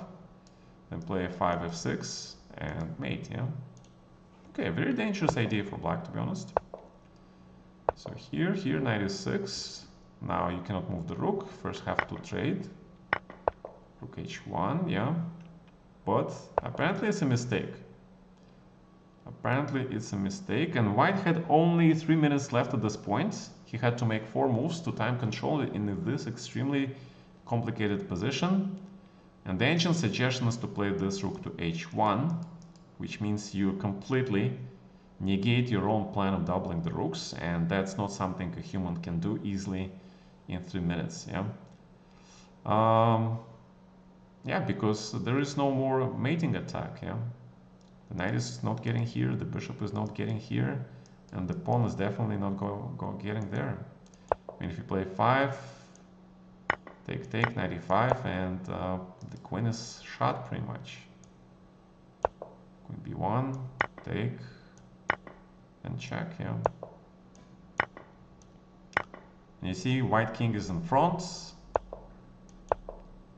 Then play f5, f6, and mate, yeah? Okay, very dangerous idea for black, to be honest. So here, knight is 6. Now you cannot move the rook. First have to trade. Rook h1, yeah. But apparently it's a mistake. Apparently it's a mistake, and white had only 3 minutes left at this point. He had to make 4 moves to time control in this extremely complicated position. And the ancient suggestion is to play this rook to h1, which means you completely negate your own plan of doubling the rooks, and that's not something a human can do easily in 3 minutes, yeah? Yeah, because there is no more mating attack, yeah? The knight is not getting here, the bishop is not getting here, and the pawn is definitely not getting there. I mean, if you play 5, take, knight e5, and the queen is shot pretty much. Queen b1, take, and check, yeah. And you see, white king is in front.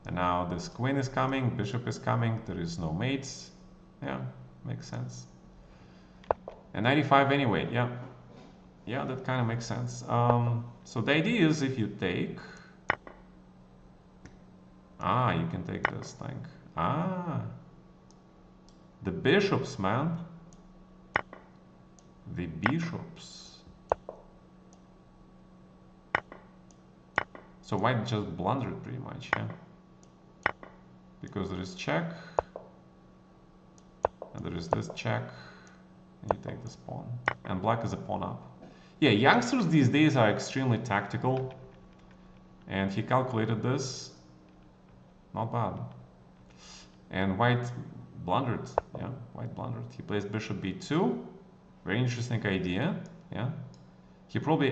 And now this queen is coming, bishop is coming, there is no mates. Yeah, makes sense. And knight e5 anyway, yeah. Yeah, that kind of makes sense. So the idea is if you take... you can take this thing. The bishops, man. The bishops. So white just blundered pretty much, yeah. Because there is check. And there is this check. And you take this pawn. And black is a pawn up. Yeah, youngsters these days are extremely tactical. And he calculated this. Not bad. And white blundered. Yeah, white blundered. He plays bishop b2. Very interesting idea. Yeah. He probably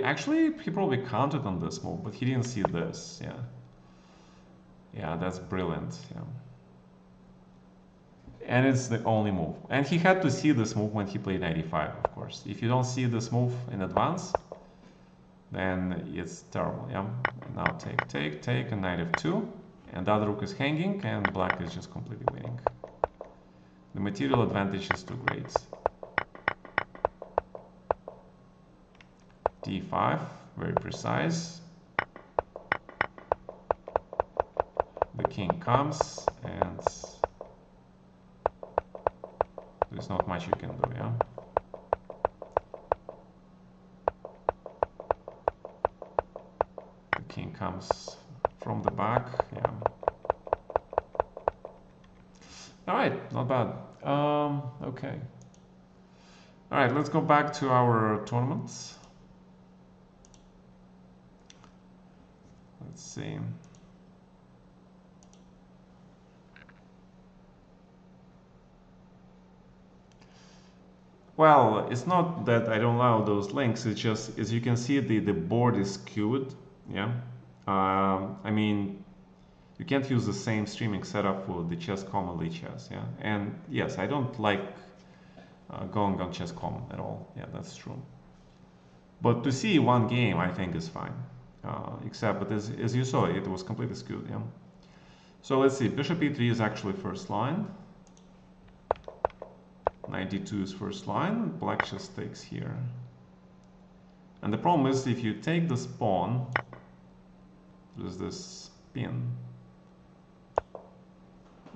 counted on this move, but he didn't see this. Yeah. Yeah, that's brilliant. Yeah. And it's the only move. And he had to see this move when he played knight e5, of course. If you don't see this move in advance, then it's terrible. Yeah. And now take, and knight f2. And the other rook is hanging, and black is just completely winning. The material advantage is too great. d5, very precise. The king comes, and there's not much you can do, yeah? The king comes from the back, yeah. Alright, not bad. Okay. Alright, let's go back to our tournaments. Let's see. Well, it's not that I don't allow those links, it's just, as you can see, the board is skewed, yeah? I mean, you can't use the same streaming setup for the Chess.com and Chess, yeah? And yes, I don't like going on Chess.com at all, yeah, that's true. But to see one game, I think is fine. Except, but as you saw, it was completely skewed, yeah? So let's see, Bishop E3 is actually first line. 92 is first line, black just takes here. And the problem is if you take this pawn, there's this pin.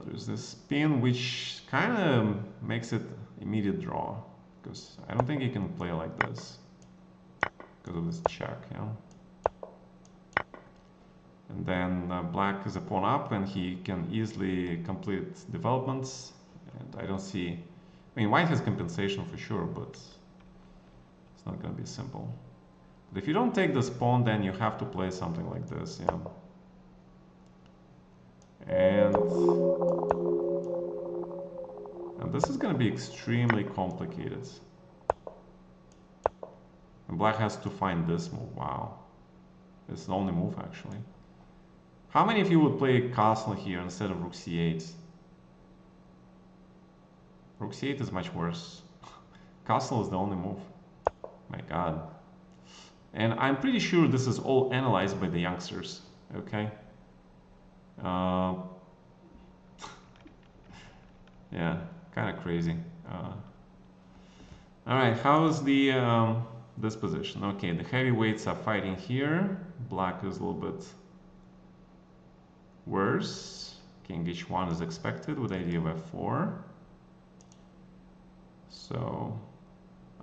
There's this pin which kind of makes it immediate draw, because I don't think he can play like this because of this check, yeah. And then black is a pawn up and he can easily complete developments, and I don't see, I mean, white has compensation for sure, but it's not going to be simple. But if you don't take this pawn, then you have to play something like this, yeah. And this is going to be extremely complicated. And black has to find this move. Wow. It's the only move, actually. How many of you would play castle here instead of rook c8? Rook c8 is much worse. Castle is the only move. My god. And I'm pretty sure this is all analyzed by the youngsters. Okay? Yeah, kind of crazy. Alright, how's the this position? Okay, the heavyweights are fighting here. Black is a little bit worse. King h1 is expected with idea of f4. So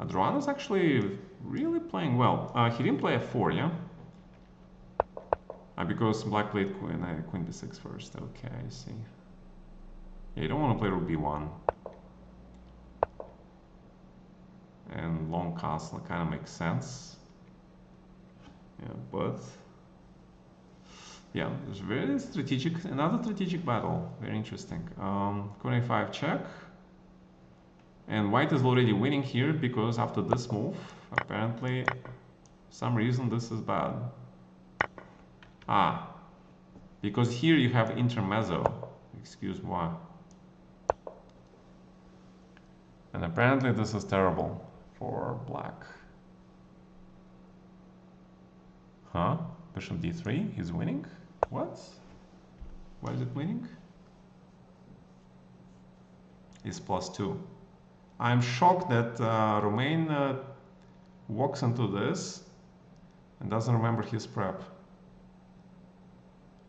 Adrian is actually really playing well. He didn't play f4, yeah? Because black played queen b6 first. Okay, I see. Yeah, you don't want to play rook b1. And long castle kind of makes sense. Yeah, but yeah, it's very strategic. Another strategic battle. Very interesting. Queen a5 check. And white is already winning here because after this move, apparently, some reason this is bad. Ah, because here you have intermezzo. Excuse moi. And apparently this is terrible for black. Huh? Bishop d3, he's winning? What? Why is it winning? It's +2. I'm shocked that Romain walks into this and doesn't remember his prep.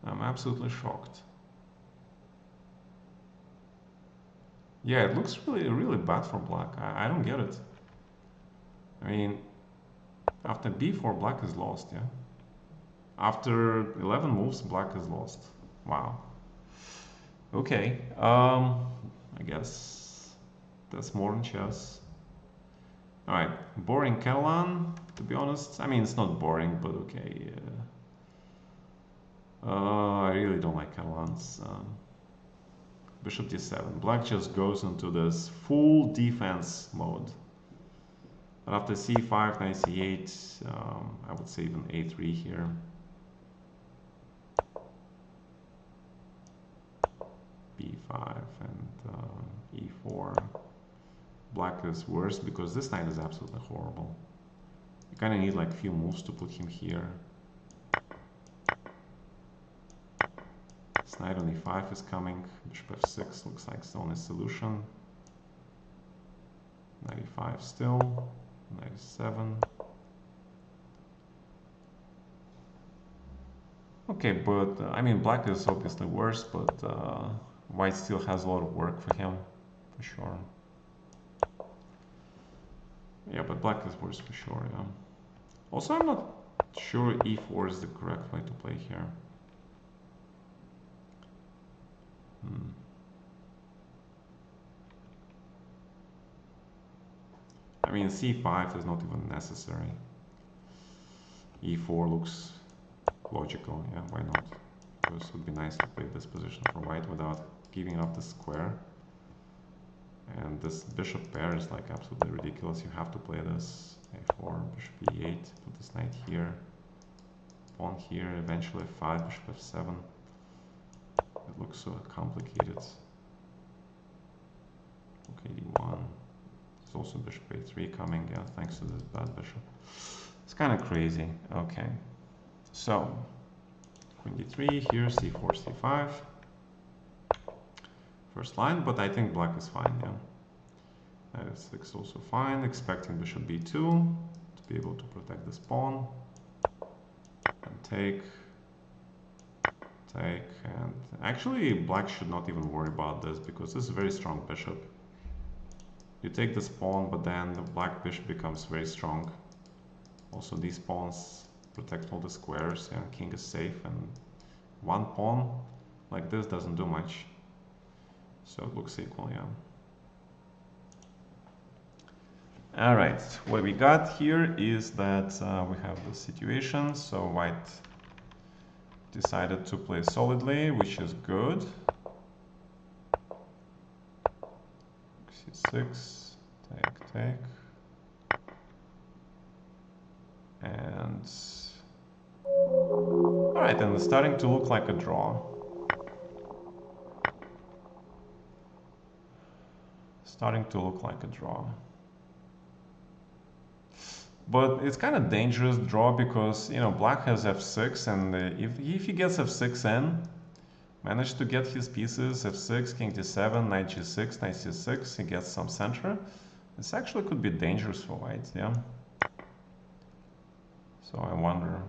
I'm absolutely shocked. Yeah, it looks really bad for black. I don't get it. I mean, after b4, black is lost, yeah? After 11 moves, black is lost. Wow. Okay, I guess that's more in chess. Alright, boring Catalan, to be honest. I mean, it's not boring, but okay. I really don't like Catalans. Bishop d7. Black just goes into this full defense mode. But after c5, knight c8, I would say even a3 here. b5 and e4. Black is worse because this knight is absolutely horrible. You kind of need like a few moves to put him here. This knight on e5 is coming. Bishop f6 looks like it's the only solution. Knight e5 still. Knight e7. Okay, but I mean, black is obviously worse, but white still has a lot of work for him, for sure. Yeah, but black is worse for sure, yeah. Also, I'm not sure e4 is the correct way to play here. I mean, c5 is not even necessary. e4 looks logical, yeah, why not? Because it would be nice to play this position for white without giving up the square. And this bishop pair is like absolutely ridiculous. You have to play this a4, bishop e8, put this knight here, pawn here, eventually f5, bishop f7. It looks so complicated. Okay, d1. There's also bishop a3 coming, yeah, thanks to this bad bishop. It's kind of crazy. Okay, so queen d3, here c4, c5. First line, but I think black is fine, yeah. Knight f6 is also fine, expecting bishop b2 to be able to protect this pawn. And take, and actually black should not even worry about this because this is a very strong bishop. You take this pawn, but then the black bishop becomes very strong. Also these pawns protect all the squares, and king is safe, and one pawn like this doesn't do much. So it looks equal, yeah. All right, what we got here is that we have the situation. So white decided to play solidly, which is good. c6, take. And all right, and it's starting to look like a draw. Starting to look like a draw. But it's kind of dangerous draw because, you know, black has f6, and if he gets f6 in, manage to get his pieces, f6, king d7, knight g6, knight c6, he gets some center. This actually could be dangerous for white, yeah. So I wonder.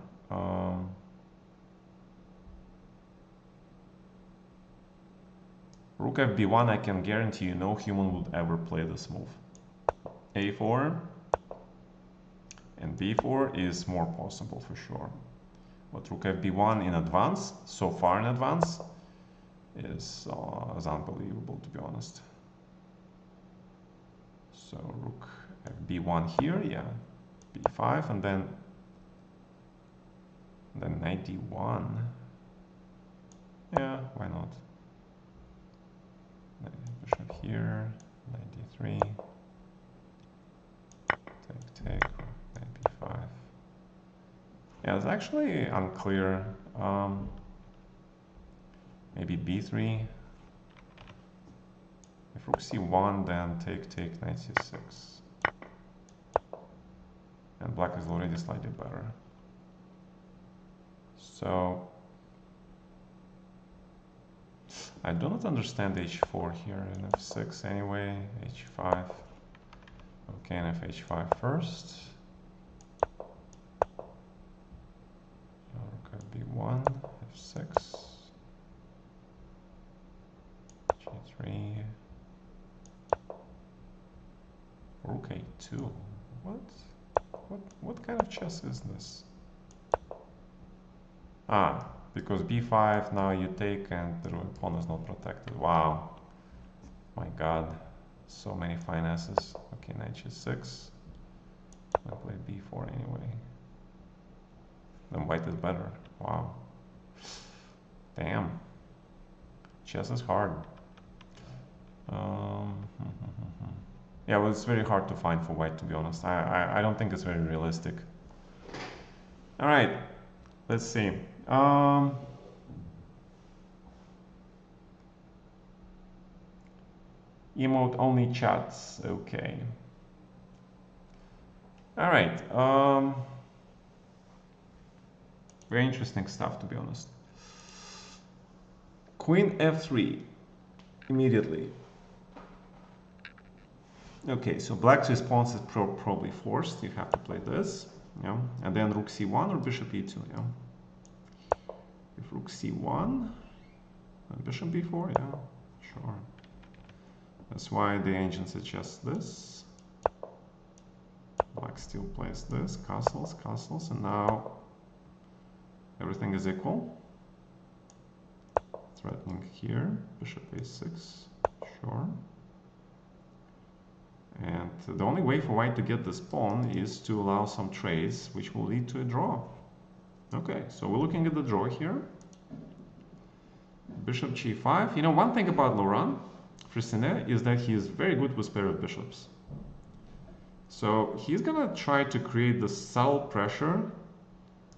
Rook fb1, I can guarantee you no human would ever play this move. a4 and b4 is more possible for sure. But rook fb1 in advance, so far in advance, is unbelievable, to be honest. So rook fb1 here, yeah, b5, and then knight d1. Yeah, why not? Bishop here, knight d3, take, knight b5. Yeah, it's actually unclear. Maybe b3. If rook c1, then take, knight c6. And black is already slightly better. So I do not understand h4 here, and f6 anyway, h5. Okay, and f5 first. Rook b1, f6, g3, rook a2. What kind of chess is this? Ah, because b5, now you take and the pawn is not protected. Wow. My god. So many finesses. Okay, knight g6. I play b4 anyway. Then white is better. Wow. Damn. Chess is hard. Yeah, well, it's very hard to find for white, to be honest. I don't think it's very realistic. All right, let's see. Emote only chats. Okay. All right. Very interesting stuff, to be honest. Queen f3 immediately. Okay, so black's response is probably forced. You have to play this, yeah, and then rook c1 or bishop e2, yeah. If rook c1, and bishop b4, yeah, sure. That's why the ancient suggests this. Black still plays this, castles, and now everything is equal. Threatening here, bishop a6, sure. And the only way for white to get this pawn is to allow some trades, which will lead to a draw. Okay, so we're looking at the draw here. Bishop g5. You know, one thing about Laurent Fressinet is that he is very good with pair of bishops. So he's gonna try to create the subtle pressure,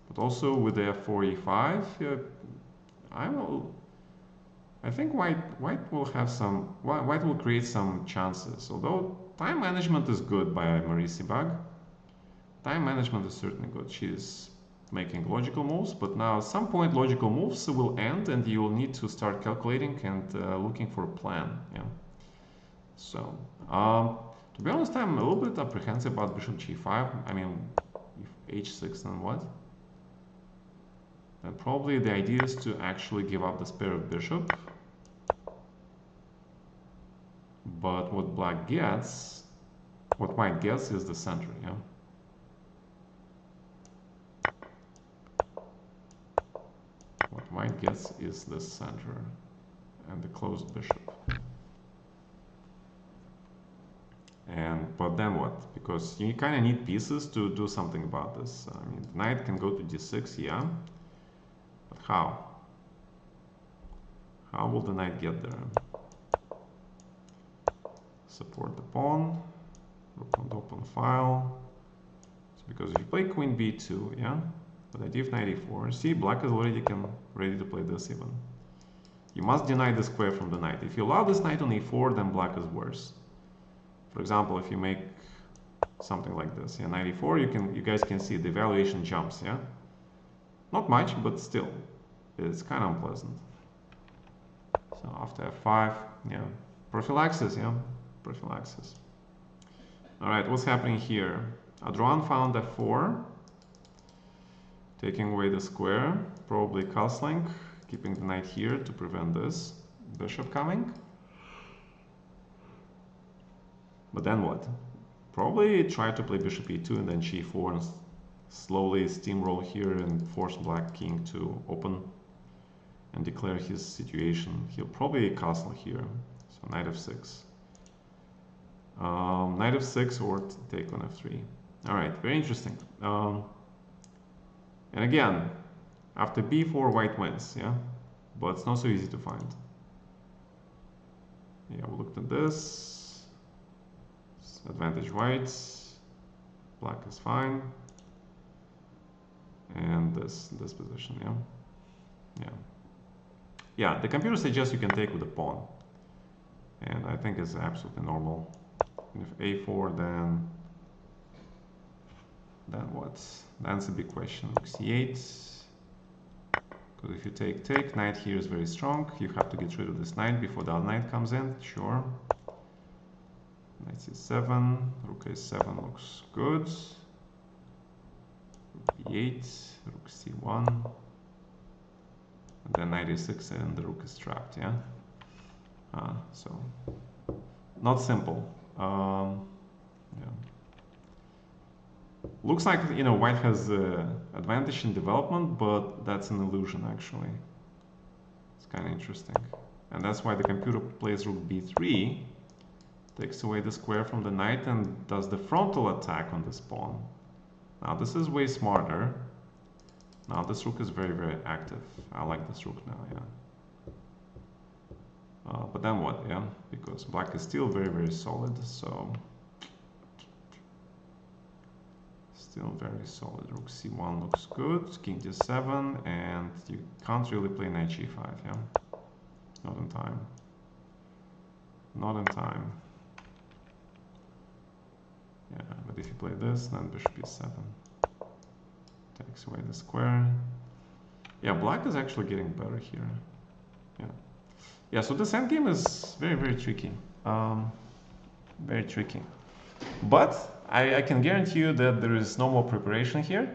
but also with the f4 e5. I think white will create some chances. Although time management is good by Marie Sibag. Time management is certainly good. She's making logical moves, but now at some point logical moves will end and you will need to start calculating and looking for a plan. Yeah. So to be honest, I'm a little bit apprehensive about bishop g5. I mean, if h6, then what? Then probably the idea is to actually give up this pair of bishop. But what white gets is the center, yeah? What white gets is the center and the closed bishop. But then what? Because you kind of need pieces to do something about this. I mean, the knight can go to d6, yeah. But how? How will the knight get there? Support the pawn. Rook on the open file. So because if you play queen b2, yeah, but the idea of knight e4, see, black is already ready to play this even. You must deny the square from the knight. If you allow this knight on e4, then black is worse. For example, if you make something like this, yeah, knight e4, you guys can see the valuation jumps, yeah. Not much, but still, it's kind of unpleasant. So after f5, yeah, prophylaxis, yeah, prophylaxis. All right, what's happening here? Adrouin found f4, taking away the square, probably castling, keeping the knight here to prevent this bishop coming. But then what? Probably try to play bishop e2 and then g4 and slowly steamroll here and force black king to open and declare his situation. He'll probably castle here. So knight f6. Knight f6 or take on f3. All right, very interesting. And again, after b4, white wins, yeah? But it's not so easy to find. Yeah, we looked at this. Advantage white, black is fine, and this position, yeah. The computer suggests you can take with the pawn, and I think it's absolutely normal. And if a4, then what? That's a big question. Rook c8, because if you take, knight here is very strong. You have to get rid of this knight before the other knight comes in. Sure. Knight c7, rook a7 looks good. Rook b8, rook c1, and then knight a6 and the rook is trapped, yeah? So, not simple. Yeah. Looks like, you know, white has advantage in development, but that's an illusion actually. It's kind of interesting. And that's why the computer plays rook b3, takes away the square from the knight and does the frontal attack on this pawn. Now this is way smarter. Now this rook is very, very active. I like this rook now, yeah. But then what, yeah? Because black is still very, very solid, so... Still very solid. Rook c1 looks good, king d7, and you can't really play knight g5, yeah? Not in time. Not in time. Yeah, but if you play this, then bishop e7 takes away the square. Yeah, black is actually getting better here. Yeah, yeah. So this endgame is very, very tricky. Very tricky. But I can guarantee you that there is no more preparation here,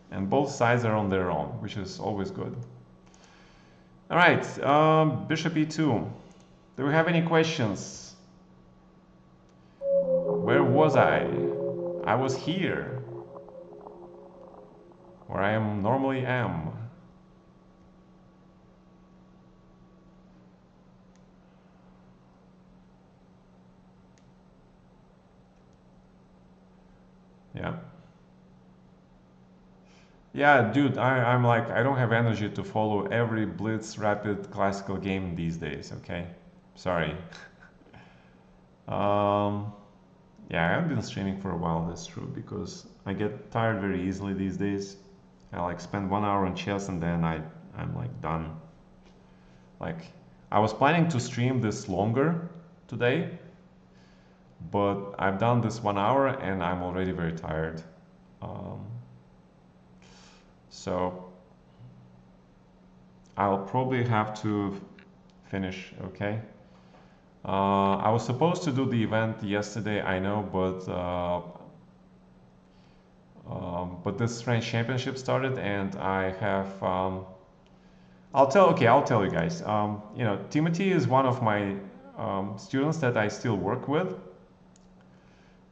and both sides are on their own, which is always good. All right, bishop e2. Do we have any questions? Where was I? I was here, where I normally am. Yeah. Yeah, dude, I'm like, I don't have energy to follow every blitz rapid classical game these days, okay? Sorry. Um, yeah, I haven't been streaming for a while, that's true, because I get tired very easily these days. I like spend 1 hour on chess and then I'm like done. Like, I was planning to stream this longer today, but I've done this 1 hour and I'm already very tired. Um, so I'll probably have to finish, okay? I was supposed to do the event yesterday, I know, but this French championship started, and I have. I'll tell you guys. You know, Timothy is one of my students that I still work with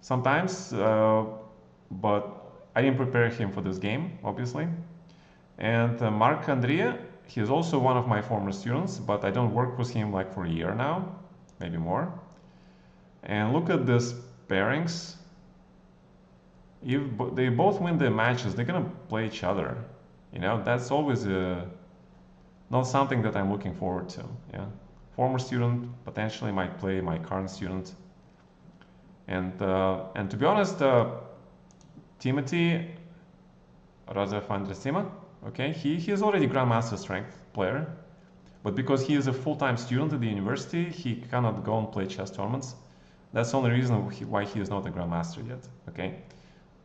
sometimes, but I didn't prepare him for this game, obviously. And Marc Andrea, he is also one of my former students, but I don't work with him like for a year now, maybe more. And look at these pairings. If they both win the matches, they're gonna play each other. You know, that's always not something that I'm looking forward to. Yeah, former student potentially might play my current student, and to be honest, Timothy Razafandresima, okay, he is already Grandmaster strength player, but because he is a full-time student at the university, he cannot go and play chess tournaments. That's the only reason why he is not a Grandmaster yet. Okay.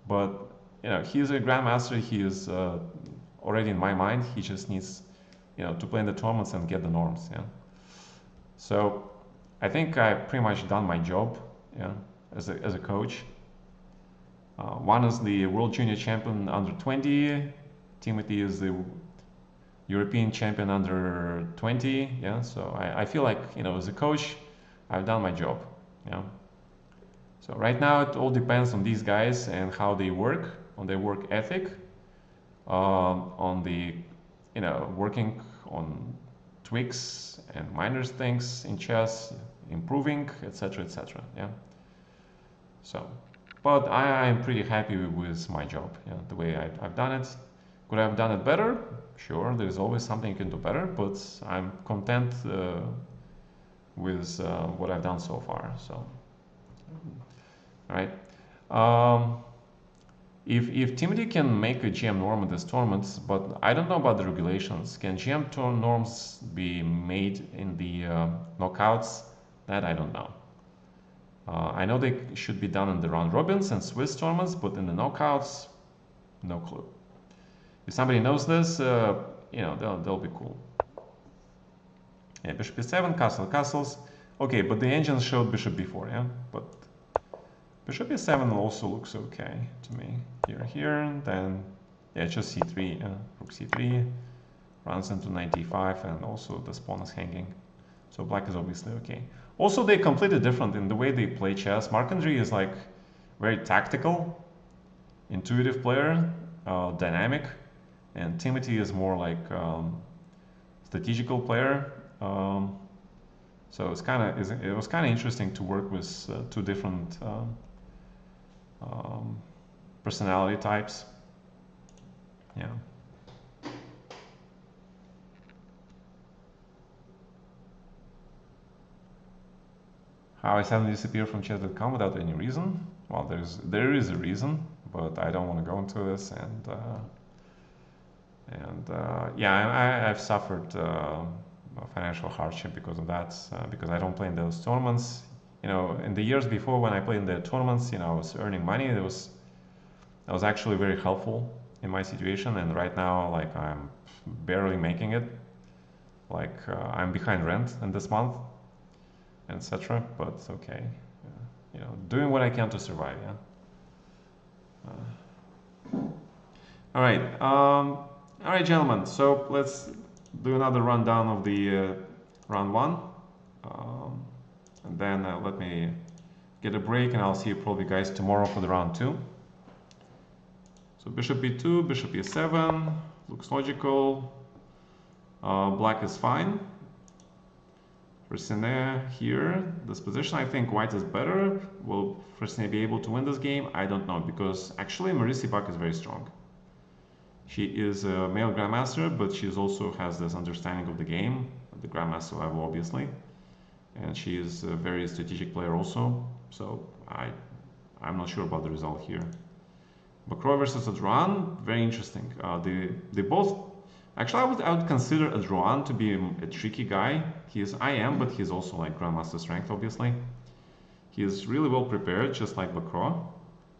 But you know, he's a grandmaster. He is already in my mind. He just needs, you know, to play in the tournaments and get the norms. Yeah. So I think I pretty much done my job. Yeah, as a coach. One is the World Junior Champion under 20. Timothy is the European Champion under 20. Yeah. So I feel like, you know, as a coach, I've done my job. Yeah. So right now it all depends on these guys and how they work, on their work ethic, on the, you know, working on tweaks and minor things in chess, improving, etc., etc. Yeah. So, but I am pretty happy with my job. Yeah, the way I've done it. Could I have done it better? Sure, there's always something you can do better, but I'm content with what I've done so far. So. Right? If Timothy can make a GM norm in this tournament, but I don't know about the regulations. Can GM norms be made in the knockouts? That I don't know. I know they should be done in the round robins and Swiss tournaments, but in the knockouts, no clue. If somebody knows this, you know, they'll be cool. Yeah, bishop e7, castle, castles. Okay, but the engine showed bishop b4, yeah? But bishop e7 also looks okay to me. Here, then yeah, just c3, rook c3, runs into knight d5, and also the pawn is hanging. So black is obviously okay. Also, they're completely different in the way they play chess. Marc-André is like very tactical, intuitive player, dynamic, and Timothy is more like strategical player. So it was kind of interesting to work with two different personality types. Yeah. How I suddenly disappeared from chess.com without any reason? Well, there is a reason, but I don't want to go into this. And yeah, I've suffered financial hardship because of that, because I don't play in those tournaments. You know, in the years before when I played in the tournaments, you know, I was earning money. That was actually very helpful in my situation. And right now, like I'm barely making it. Like I'm behind rent in this month, etc. But okay, you know, doing what I can to survive. Yeah. All right, gentlemen. So let's do another rundown of the round one, and then let me get a break, and I'll see you probably guys tomorrow for the round two. So bishop b2, bishop e7, looks logical. Black is fine. Fressinet here, this position, I think white is better. Will Fressinet be able to win this game? I don't know, because actually Maurice Ibach is very strong. She is a male grandmaster, but she also has this understanding of the game, the grandmaster level, obviously, and she is a very strategic player also. So I'm not sure about the result here. Bakro versus Adroan, very interesting. They both actually I would consider Adroan to be a tricky guy. He is IM, but he's also like grandmaster strength, obviously. He is really well prepared, just like Bakro.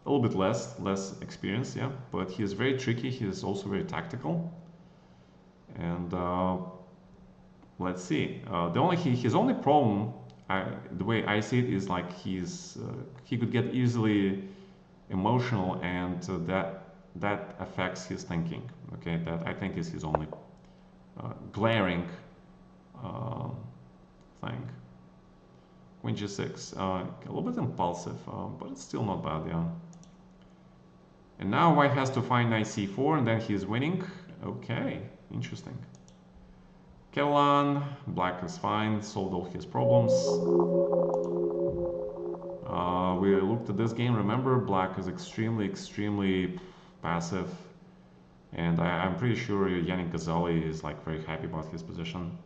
A little bit less experience, yeah, but he is very tricky. He is also very tactical. And let's see. His only problem, the way I see it, is like he could get easily emotional, and that affects his thinking. Okay, that I think is his only glaring thing. Queen g6, a little bit impulsive, but it's still not bad, yeah. And now white has to find knight c4, and then he's winning. Okay, interesting. Kelan, black is fine, solved all his problems. We looked at this game, remember, black is extremely passive. And I'm pretty sure Yannick Ghazali is like very happy about his position.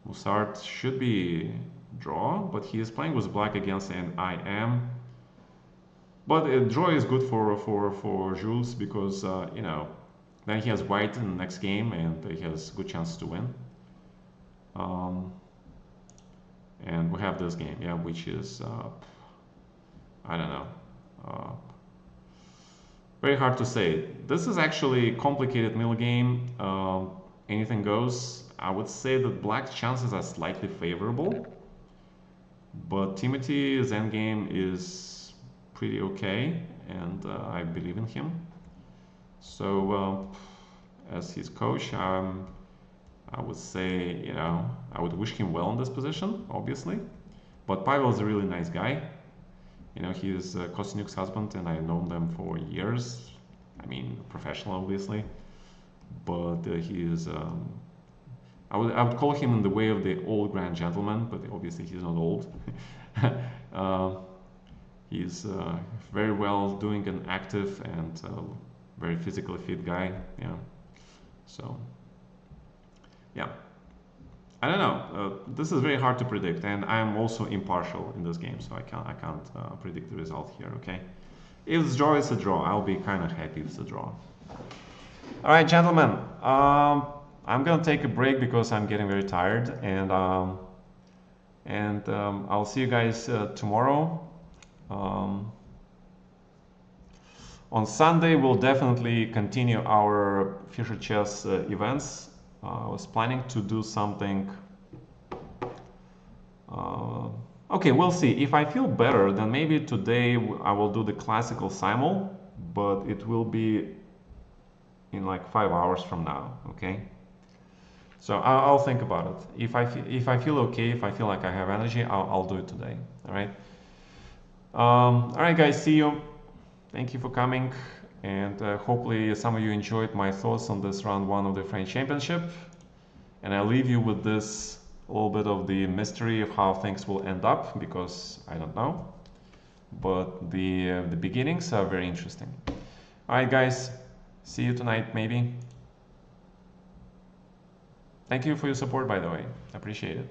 Musart should be draw, but he is playing with black against an IM. But a draw is good for Jules because you know, then he has white in the next game and he has good chances to win. And we have this game, yeah, which is I don't know, very hard to say. This is actually a complicated middle game. Anything goes. I would say that black's chances are slightly favorable, but Timothy's endgame is pretty okay, and I believe in him. So as his coach, I would say, you know, I would wish him well in this position, obviously. But Pavel is a really nice guy. You know, he is Kostyuk's husband, and I've known them for years. I mean, professional, obviously. But he is, I would call him in the way of the old grand gentleman, but obviously he's not old. He's very well doing, an active and very physically fit guy. Yeah. So, yeah. I don't know. This is very hard to predict, and I'm also impartial in this game, so I can't predict the result here. Okay. If it's draw, it's a draw. I'll be kind of happy if it's a draw. All right, gentlemen. I'm gonna take a break because I'm getting very tired, and I'll see you guys tomorrow. On Sunday, we'll definitely continue our Future Chess events. I was planning to do something. Okay, we'll see. If I feel better, then maybe today I will do the classical simul, but it will be in like 5 hours from now. Okay. So I'll think about it. If I feel okay, if I feel like I have energy, I'll do it today. All right. All right, guys. See you. Thank you for coming, and hopefully some of you enjoyed my thoughts on this round 1 of the French Championship. And I leave you with this little bit of the mystery of how things will end up, because I don't know. But the beginnings are very interesting. All right, guys. See you tonight, maybe. Thank you for your support, by the way. I appreciate it.